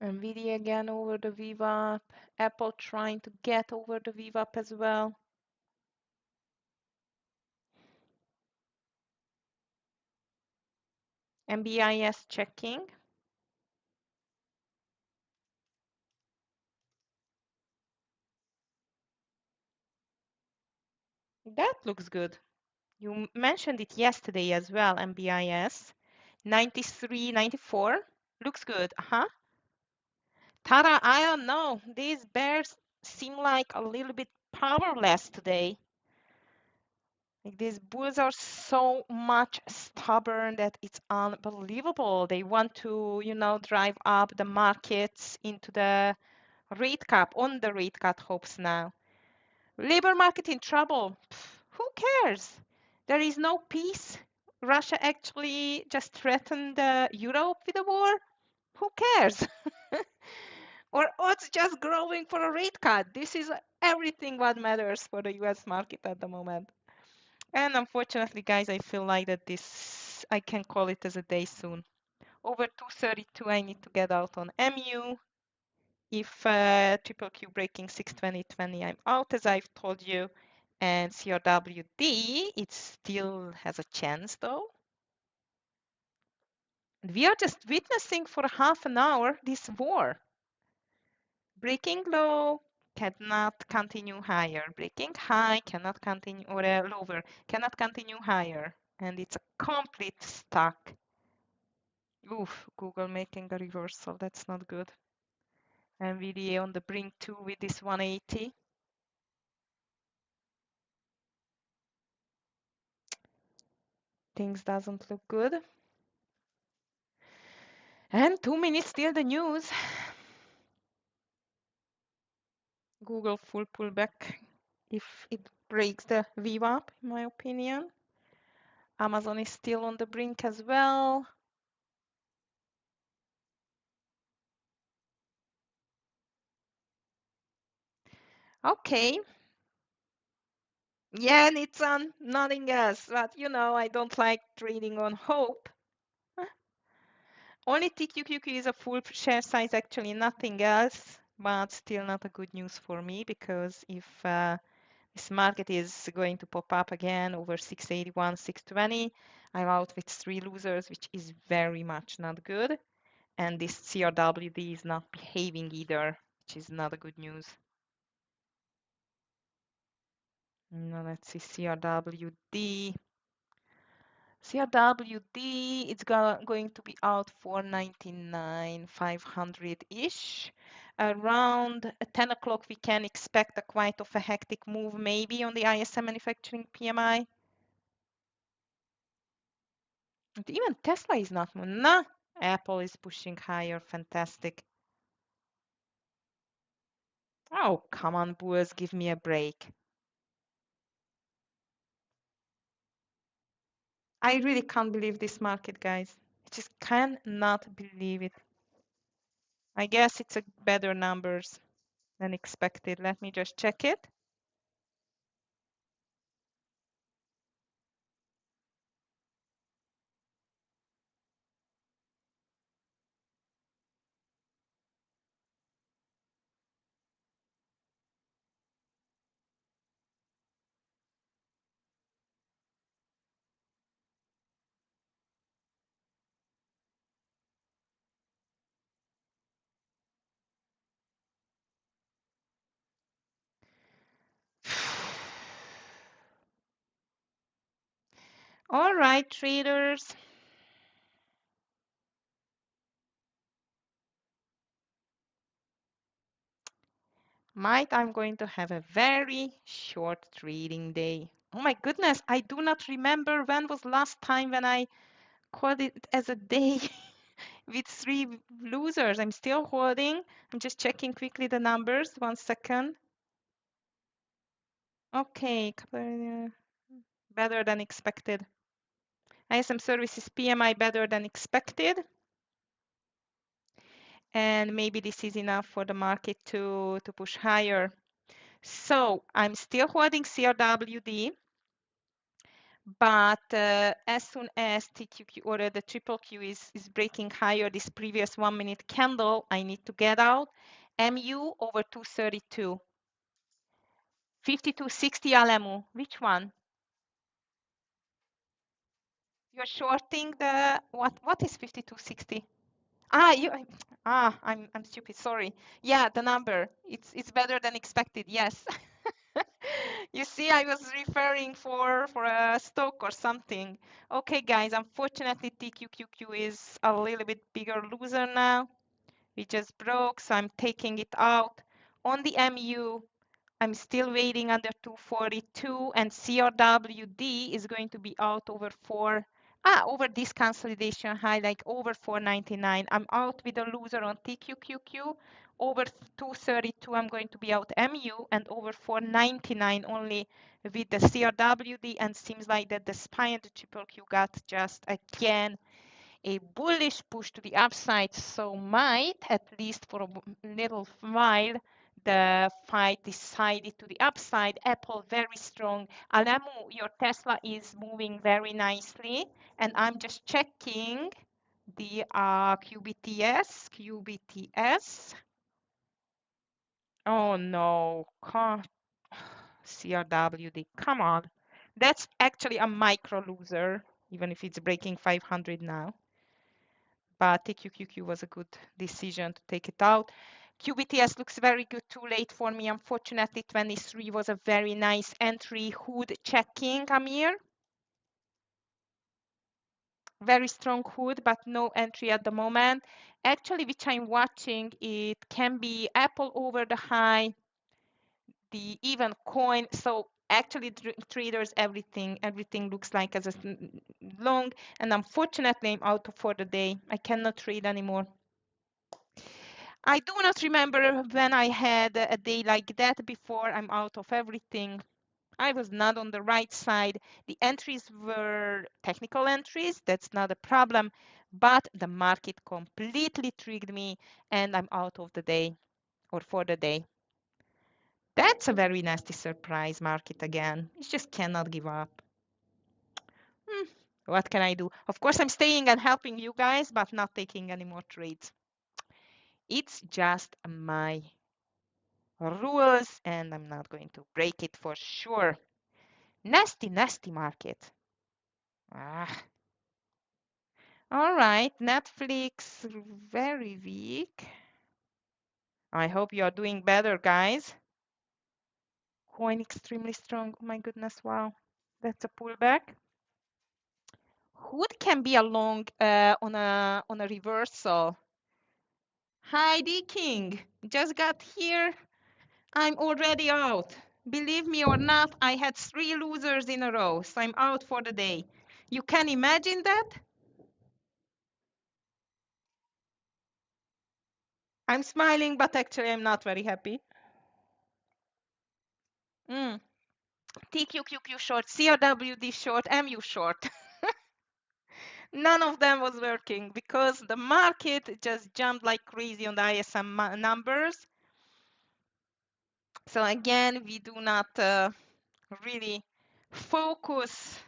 Nvidia again over the VWAP. Apple trying to get over the VWAP as well. MBIS checking. That looks good. You mentioned it yesterday as well, MBIS. 93, 94. Looks good. Uh-huh. Tara, I don't know. These bears seem like a little bit powerless today. Like these bulls are so much stubborn that it's unbelievable. They want to, drive up the markets into the rate cap, on the rate cut hopes now. Labor market in trouble. Who cares? There is no peace. Russia actually just threatened Europe with a war. Who cares? Or odds just growing for a rate cut. This is everything what matters for the US market at the moment. And unfortunately, guys, I feel like that I can call it as a day soon. Over 232, I need to get out on MU. If triple Q breaking 620.20, I'm out, as I've told you. And CRWD, it still has a chance, though. We are just witnessing for half an hour this war. Breaking low, cannot continue higher. Breaking high, cannot continue, or lower, cannot continue higher. And it's a complete stuck. Oof, Google making a reversal. That's not good. Nvidia on the brink too with this 180. Things doesn't look good. And 2 minutes till the news. Google full pullback if it breaks the VWAP, in my opinion. Amazon is still on the brink as well. Okay. Yeah, and it's on nothing else. But I don't like trading on hope. Only TQQQ is a full share size, actually nothing else. But still not a good news for me, because if this market is going to pop up again over 681, 620, I'm out with 3 losers, which is very much not good. And this CRWD is not behaving either, which is not a good news. Now let's see CRWD. CRWD, it's going to be out 499, 500-ish. Around 10 o'clock, we can expect a quite of a hectic move, maybe on the ISM manufacturing PMI. And even Tesla is not moving. Nah, Apple is pushing higher. Fantastic. Oh, come on, bulls, give me a break. I really can't believe this market, guys. I just cannot believe it. I guess it's a better numbers than expected. Let me just check it. All right, traders. I'm going to have a very short trading day. Oh my goodness, I do not remember when was last time when I called it as a day with 3 losers. I'm still holding. I'm just checking quickly the numbers. 1 second. Okay, better than expected. ISM services PMI better than expected. And maybe this is enough for the market to push higher. So I'm still holding CRWD, but as soon as TQQ or the triple Q is breaking higher, this previous 1 minute candle, I need to get out. MU over 232. 5260 Alemu. Which one? You're shorting the what is 5260? I'm stupid. Sorry. Yeah, the number. It's better than expected. Yes. You see, I was referring for a stock or something. Okay, guys, unfortunately, TQQQ is a little bit bigger loser now. We just broke, so I'm taking it out. On the MU, I'm still waiting under 242, and CRWD is going to be out over this consolidation high, like over 499. I'm out with a loser on TQQQ. Over 232, I'm going to be out MU, and over 499 only with the CRWD, and seems like that the SPY and the triple Q got just again a bullish push to the upside, so might, at least for a little while, the fight decided to the upside. Apple very strong. Alamu, your Tesla is moving very nicely, and I'm just checking the QBTS. Oh no, CRWD, come on. That's actually a micro loser, even if it's breaking 500 now. But TQQQ was a good decision to take it out. QBTS looks very good, too late for me. Unfortunately, 23 was a very nice entry. Hood checking, Amir. Very strong hood, but no entry at the moment. Actually, which I'm watching, it can be Apple over the high, the even coin. So actually, traders, everything looks like as a long. And unfortunately, I'm out for the day. I cannot trade anymore. I do not remember when I had a day like that before. I'm out of everything. I was not on the right side. The entries were technical entries. That's not a problem. But the market completely tricked me and I'm out of the day or for the day. That's a very nasty surprise market again. You just cannot give up. What can I do? Of course, I'm staying and helping you guys, but not taking any more trades. It's just my rules and I'm not going to break it for sure. Nasty, nasty market. Ah. All right, Netflix very weak. I hope you are doing better, guys. Coin extremely strong. Oh my goodness, wow. That's a pullback. Hood can be a long on a reversal. Hi, D King. Just got here. I'm already out. Believe me or not, I had 3 losers in a row, so I'm out for the day. You can imagine that? I'm smiling, but actually I'm not very happy. TQQQ short, CRWD short, MU short. None of them was working because the market just jumped like crazy on the ISM numbers. So again, we do not really focus.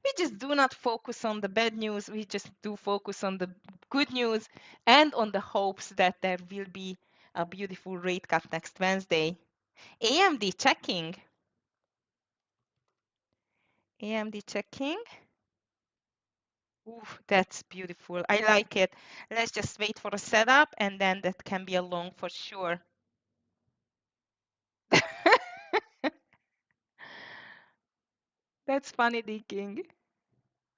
We just do not focus on the bad news. We just do focus on the good news and on the hopes that there will be a beautiful rate cut next Wednesday. AMD checking. AMD checking. Ooh, that's beautiful. I like it. Let's just wait for a setup and then that can be a long for sure. That's funny, King.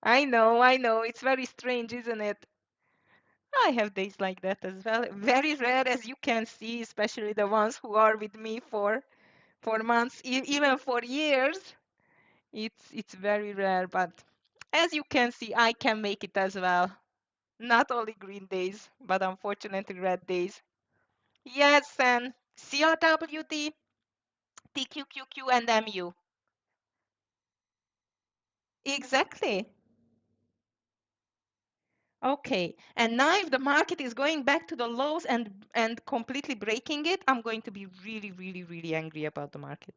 I know. It's very strange, isn't it? I have days like that as well. Very rare, as you can see, especially the ones who are with me for months, even for years. It's very rare, but as you can see, I can make it as well. Not only green days, but unfortunately red days. Yes, and CRWD, TQQQ, and MU. Exactly. Okay. And now if the market is going back to the lows and completely breaking it, I'm going to be really, really, really angry about the market.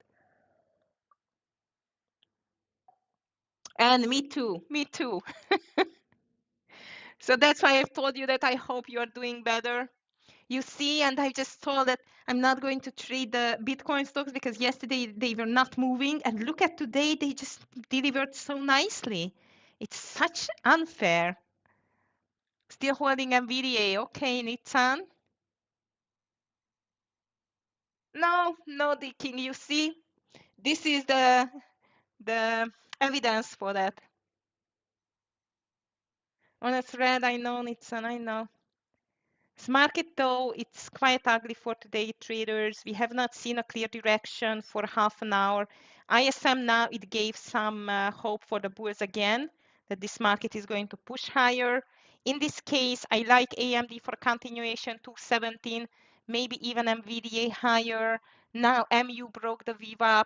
And me too. Me too. So that's why I've told you that I hope you are doing better. You see, and I just told that I'm not going to trade the Bitcoin stocks because yesterday they were not moving. And look at today, they just delivered so nicely. It's such unfair. Still holding Nvidia. Okay, Nitsan. No, no, the king. You see, This is the evidence for that. On a thread, I know, Nitsan, I know. This market, though, it's quite ugly for today, traders. We have not seen a clear direction for half an hour. ISM now, it gave some hope for the bulls again, that this market is going to push higher. In this case, I like AMD for continuation to 17, maybe even Nvidia higher. Now MU broke the VWAP.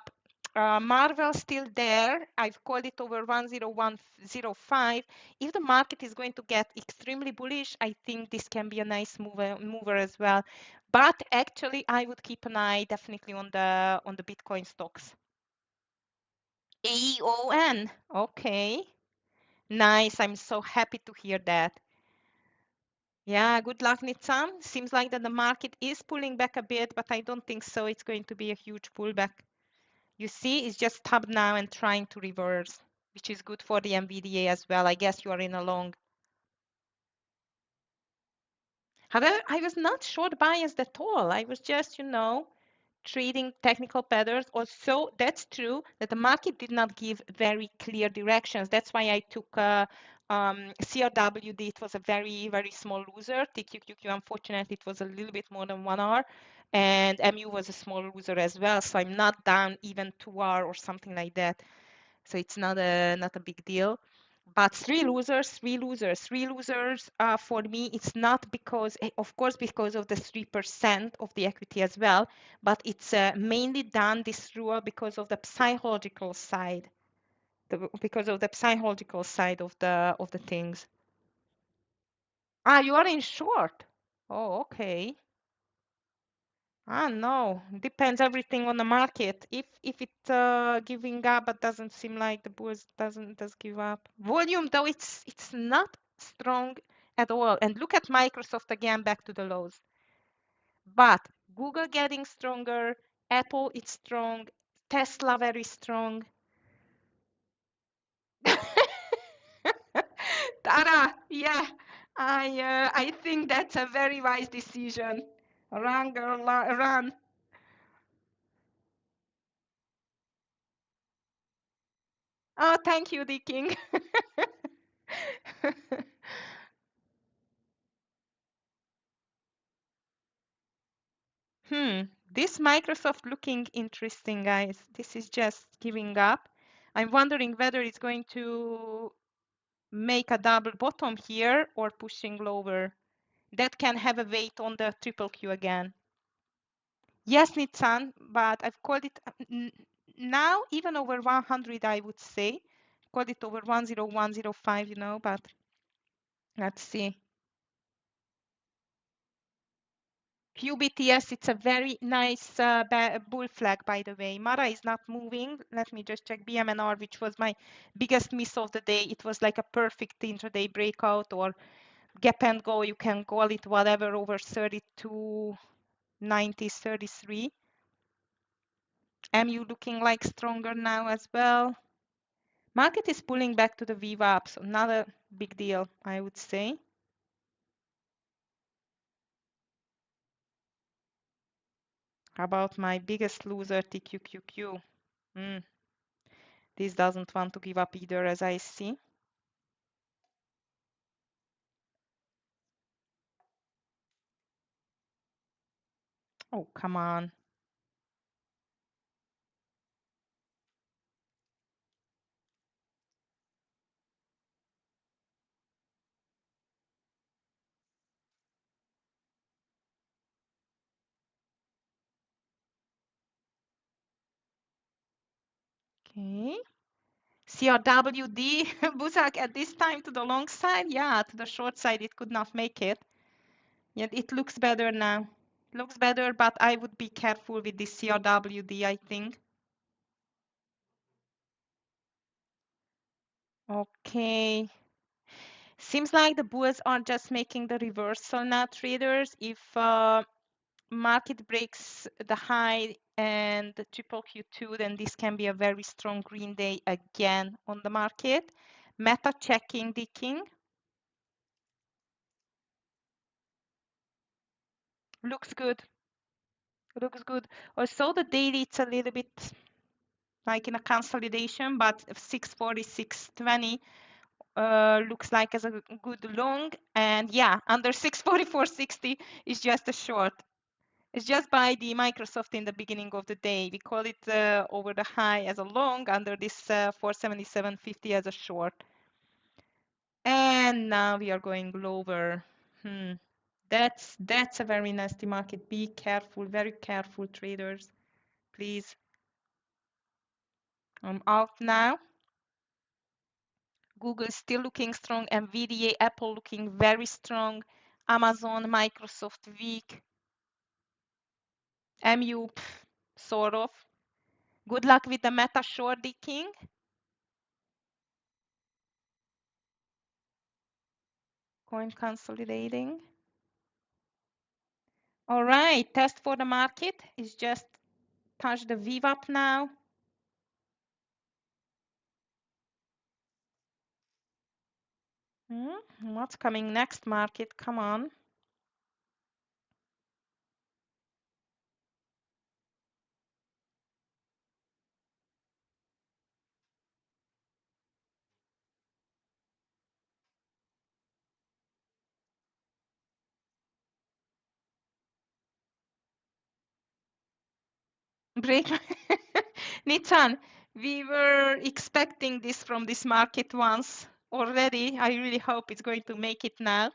Marvel still there. I've called it over 10105. If the market is going to get extremely bullish, I think this can be a nice mover as well. But actually, I would keep an eye definitely on the Bitcoin stocks. AEON. Okay. Nice. I'm so happy to hear that. Yeah, good luck, Nitsam. Seems like that the market is pulling back a bit, but I don't think so. It's going to be a huge pullback. You see, it's just stopped now and trying to reverse, which is good for the NVDA as well. I guess you are in a long. However, I was not short biased at all. I was just, trading technical patterns. Also, that's true that the market did not give very clear directions. That's why I took CRWD. It was a very, very small loser. TQQQ, unfortunately, it was a little bit more than 1 hour. And MU was a small loser as well. So I'm not down even 2 hour or something like that. So it's not a big deal. But three losers for me, it's not because, of course, because of the 3% of the equity as well, but it's mainly done this rule because of the psychological side, because of the psychological side of the things. Ah, you are in short. Oh, okay. Ah, no, depends everything on the market. If it giving up, but doesn't seem like the bulls does give up. Volume though, it's not strong at all. And look at Microsoft again, back to the lows. But Google getting stronger, Apple it's strong, Tesla very strong. Tara, yeah, I think that's a very wise decision. Run, girl, run. Oh, thank you, the king. This Microsoft looking interesting, guys. This is just giving up. I'm wondering whether it's going to make a double bottom here or pushing lower. That can have a weight on the triple Q again. Yes, Nitsan, but I've called it now even over 100, I would say. Called it over 10105, but let's see. QBTS, it's a very nice bull flag, by the way. Mara is not moving. Let me just check BMNR, which was my biggest miss of the day. It was like a perfect intraday breakout or gap and go. You can call it whatever over 32, 90, 33. MU looking like stronger now as well. Market is pulling back to the VWAP, so not a big deal, I would say. How about my biggest loser, TQQQ? This doesn't want to give up either, as I see. Oh, come on. Okay. CRWD, Buzak at this time to the long side. Yeah, to the short side, it could not make it. Yet it looks better now. Looks better, but I would be careful with this CRWD, I think. Okay. Seems like the bulls are just making the reversal now, traders. If market breaks the high and the triple Q2, then this can be a very strong green day again on the market. Meta checking the king. Looks good. Looks good. Also, the daily, it's a little bit like in a consolidation, but 640, 620 looks like as a good long. And yeah, under 640, 460 is just a short. It's just by the Microsoft in the beginning of the day. We call it over the high as a long, under this 477.50 as a short. And now we are going lower. That's a very nasty market. Be careful, very careful, traders, please. I'm out now. Google still looking strong. Nvidia, Apple looking very strong. Amazon, Microsoft weak. MU, sort of. Good luck with the Meta short digging. Coin consolidating. All right, test for the market is just touch the VWAP now. What's coming next, market? Come on. Break. Nitan, we were expecting this from this market once already. I really hope it's going to make it now.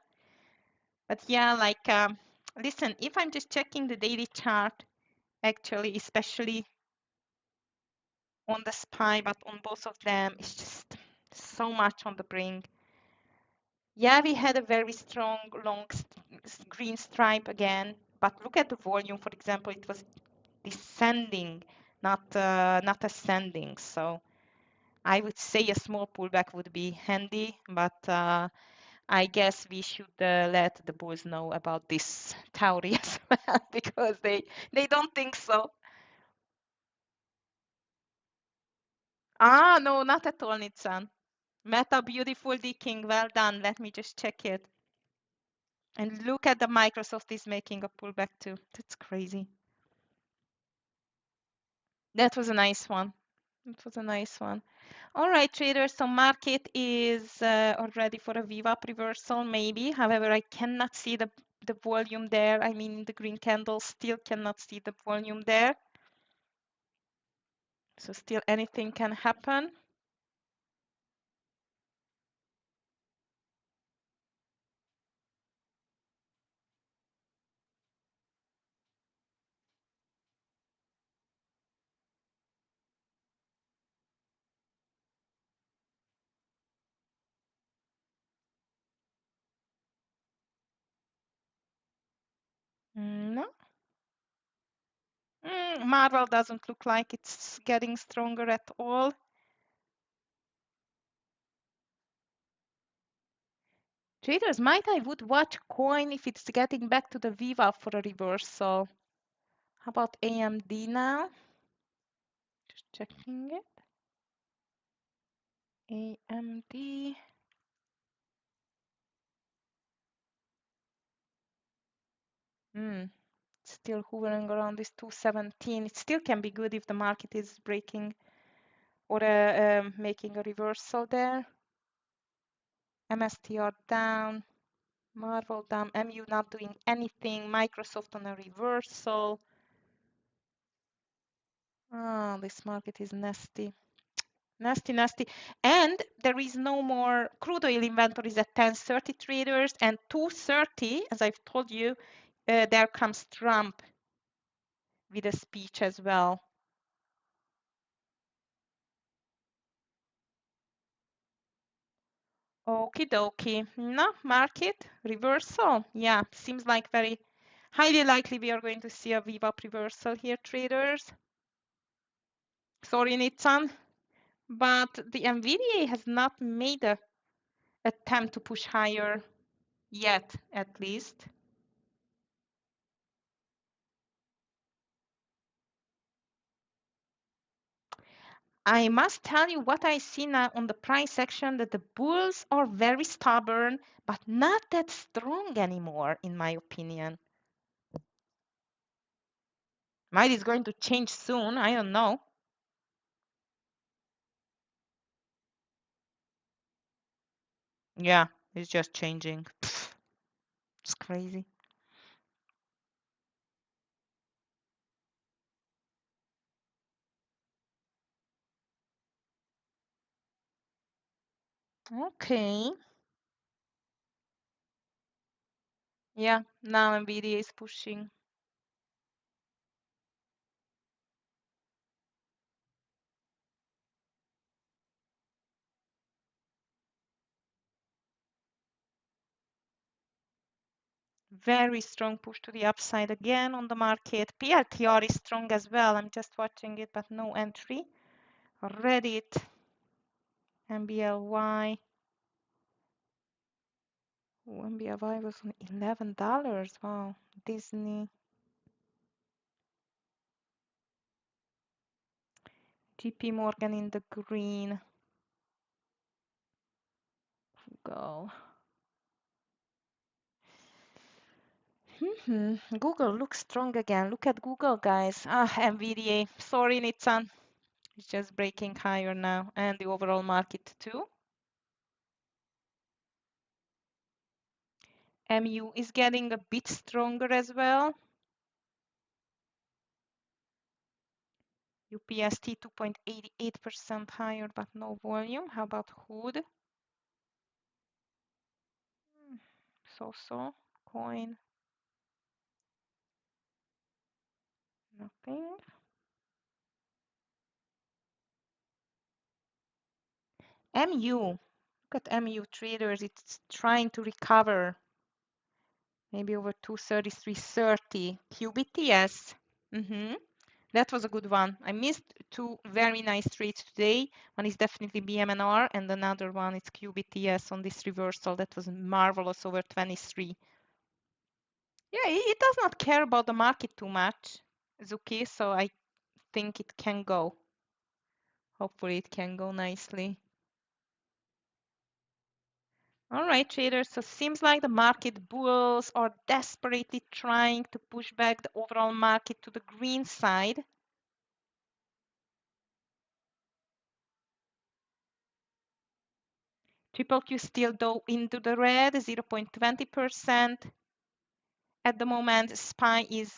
But yeah, like, listen, if I'm just checking the daily chart, actually, especially on the SPY, but on both of them, it's just so much on the brink. Yeah, we had a very strong long green stripe again, but look at the volume. For example, it was descending, not ascending. So I would say a small pullback would be handy, but I guess we should let the bulls know about this theory as well because they don't think so. Ah, no, not at all, Nitsan. Meta, beautiful decking. Well done. Let me just check it. And look at the Microsoft is making a pullback too. That's crazy. That was a nice one. It was a nice one. All right, traders. So market is already for a VWAP reversal, maybe. However, I cannot see the volume there. I mean, the green candle still cannot see the volume there. So still anything can happen. No. Marvel doesn't look like it's getting stronger at all. Traders, might I would watch coin if it's getting back to the VWAP for a reversal. How about AMD now? Just checking it. AMD. Still hovering around this 217. It still can be good if the market is breaking or making a reversal there. MSTR down, Marvel down, MU not doing anything, Microsoft on a reversal. Oh, this market is nasty. Nasty, nasty. And there is no more crude oil inventories at 10:30 traders, and 2:30, as I've told you, there comes Trump with a speech as well. Okie dokie. No, market reversal. Yeah, seems like very highly likely we are going to see a VWAP reversal here, traders. Sorry, Nitsan, but the Nvidia has not made a attempt to push higher yet, at least. I must tell you what I see now on the price action, that the bulls are very stubborn, but not that strong anymore, in my opinion. Might is going to change soon, I don't know. Yeah, it's just changing. Pfft, it's crazy. Okay. Yeah, now Nvidia is pushing. Very strong push to the upside again on the market. PLTR is strong as well. I'm just watching it, but no entry. Reddit, MBLY. Oh, MBLY was on $11. Wow. Disney, JP Morgan in the green. Google. Google looks strong again. Look at Google, guys. Ah, Nvidia. Sorry, Nitsan. It's just breaking higher now. And the overall market too. MU is getting a bit stronger as well. UPST 2.88% higher, but no volume. How about Hood? So-so. Coin. Nothing. MU. Look at MU traders. It's trying to recover. Maybe over 233.30. 330. QBTS. That was a good one. I missed two very nice trades today. One is definitely BMNR, and another one is QBTS on this reversal. That was marvelous over 23. Yeah, it does not care about the market too much, Zuki, so I think it can go. Hopefully it can go nicely. All right, traders, so seems like the market bulls are desperately trying to push back the overall market to the green side. Triple Q still though into the red, 0.20%. At the moment, SPY is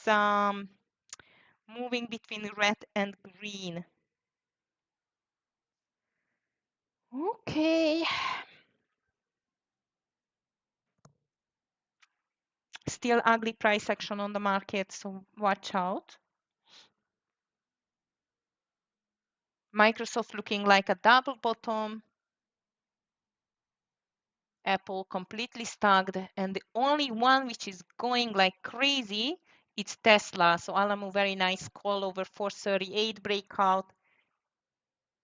moving between red and green. Okay. Still ugly price action on the market, so watch out. Microsoft looking like a double bottom. Apple completely stuck, and the only one which is going like crazy, it's Tesla. So Alamo, very nice call over 438 breakout.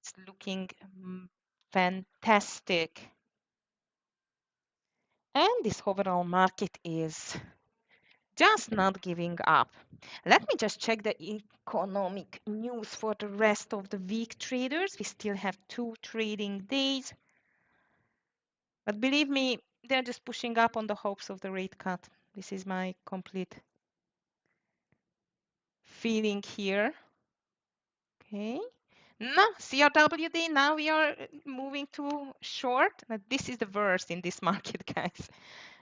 It's looking fantastic. And this overall market is just not giving up. Let me just check the economic news for the rest of the week, traders. We still have 2 trading days. But believe me, they're just pushing up on the hopes of the rate cut. This is my complete feeling here. Okay. No, CRWD, now we are moving to short. This is the worst in this market, guys.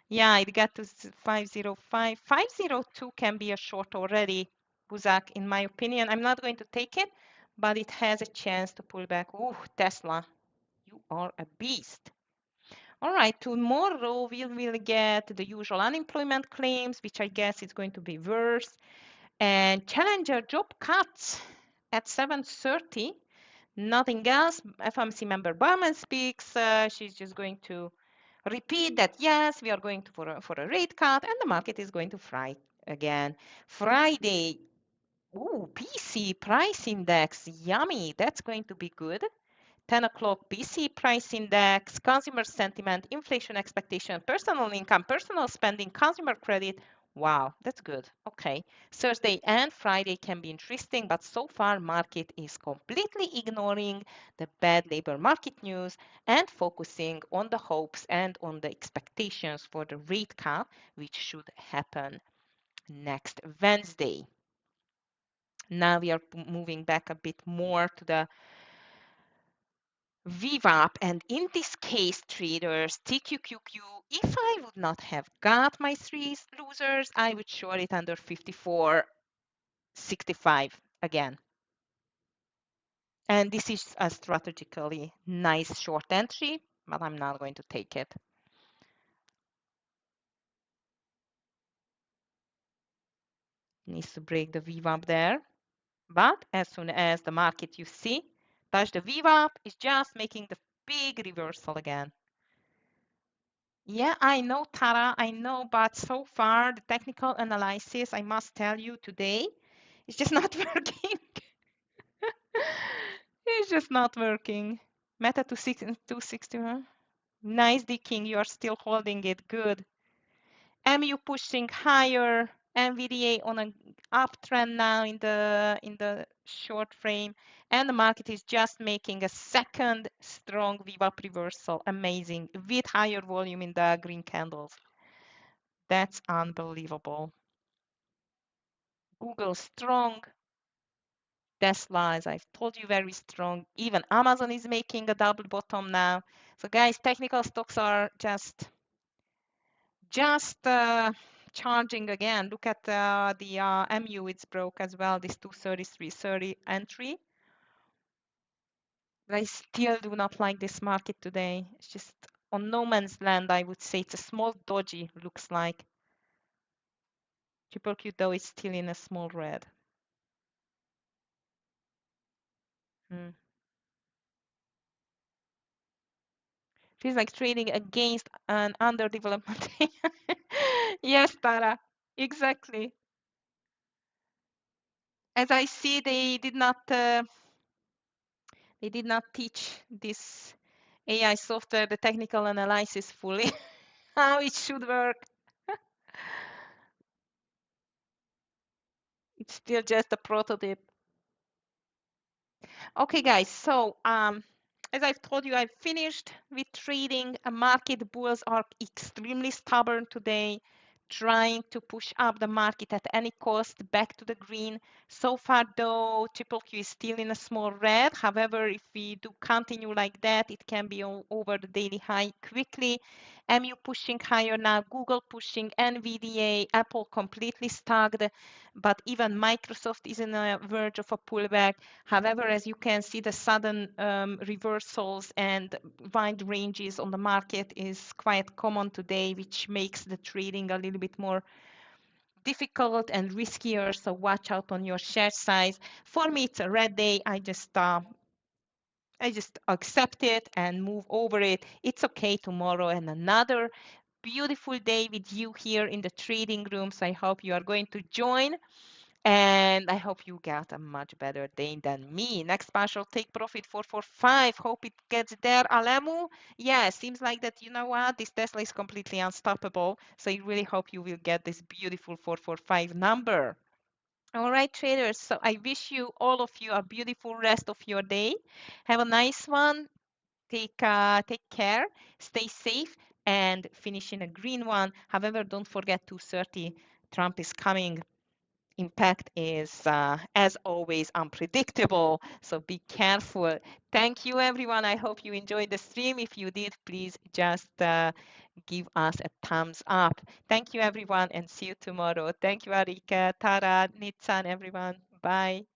Yeah, it got to 505. 502 can be a short already, Buzak, in my opinion. I'm not going to take it, but it has a chance to pull back. Ooh, Tesla, you are a beast. All right, tomorrow we will get the usual unemployment claims, which I guess is going to be worse, and Challenger job cuts at 7:30. Nothing else. FOMC member Bowman speaks. She's just going to repeat that, yes, we are going for a rate cut, and the market is going to fry again. Friday, ooh, PC price index, yummy. That's going to be good. 10 o'clock PC price index, consumer sentiment, inflation expectation, personal income, personal spending, consumer credit. Wow, that's good. Okay. Thursday and Friday can be interesting, but so far market is completely ignoring the bad labor market news and focusing on the hopes and on the expectations for the rate cut, which should happen next Wednesday. Now we are moving back a bit more to the VWAP, and in this case, traders, TQQQ, if I would not have got my three losers, I would short it under 54.65 again. And this is a strategically nice short entry, but I'm not going to take it. Needs to break the VWAP there. But as soon as the market you see touch the VWAP, it's just making the big reversal again. Yeah, I know, Tara, I know, but so far the technical analysis, I must tell you today, it's just not working. It's just not working. Meta 261. Nice, D King, you are still holding it. Good. MU pushing higher, Nvidia on an uptrend now in the short frame, and the market is just making a second strong VWAP reversal. Amazing, with higher volume in the green candles. That's unbelievable. Google strong. Tesla, as I've told you, very strong. Even Amazon is making a double bottom now. So guys, technical stocks are just charging again. Look at the MU, it's broke as well, this 233.30 entry. But I still do not like this market today. It's just on no man's land, I would say. It's a small doji, looks like. Triple Q, though, is still in a small red. Hmm. Feels like trading against an underdevelopment. Yes, Tara, exactly. As I see, they did not teach this AI software the technical analysis fully, how it should work. It's still just a prototype. Okay, guys, so as I've told you, I've finished with trading. Market bulls are extremely stubborn today, trying to push up the market at any cost back to the green. So far, though, Triple Q is still in a small red. However, if we do continue like that, it can be over the daily high quickly. MU pushing higher now, Google pushing, Nvidia, Apple completely stuck, but even Microsoft is in a verge of a pullback. However, as you can see, the sudden reversals and wide ranges on the market is quite common today, which makes the trading a little bit more difficult and riskier. So watch out on your share size. For me, it's a red day. I just accept it and move over it. It's okay tomorrow and another beautiful day with you here in the trading room. So I hope you are going to join. And I hope you get a much better day than me. Next partial take profit 445. Hope it gets there. Alemu, yeah, seems like that, you know what? This Tesla is completely unstoppable. So I really hope you will get this beautiful 445 number. All right, traders. So I wish you, all of you, a beautiful rest of your day. Have a nice one. Take care. Stay safe and finish in a green one. However, don't forget 2:30. Trump is coming. Impact is, as always, unpredictable, so be careful. Thank you, everyone. I hope you enjoyed the stream. If you did, please just give us a thumbs up. Thank you, everyone, and see you tomorrow. Thank you, Arika, Tara, Nitsan, everyone. Bye.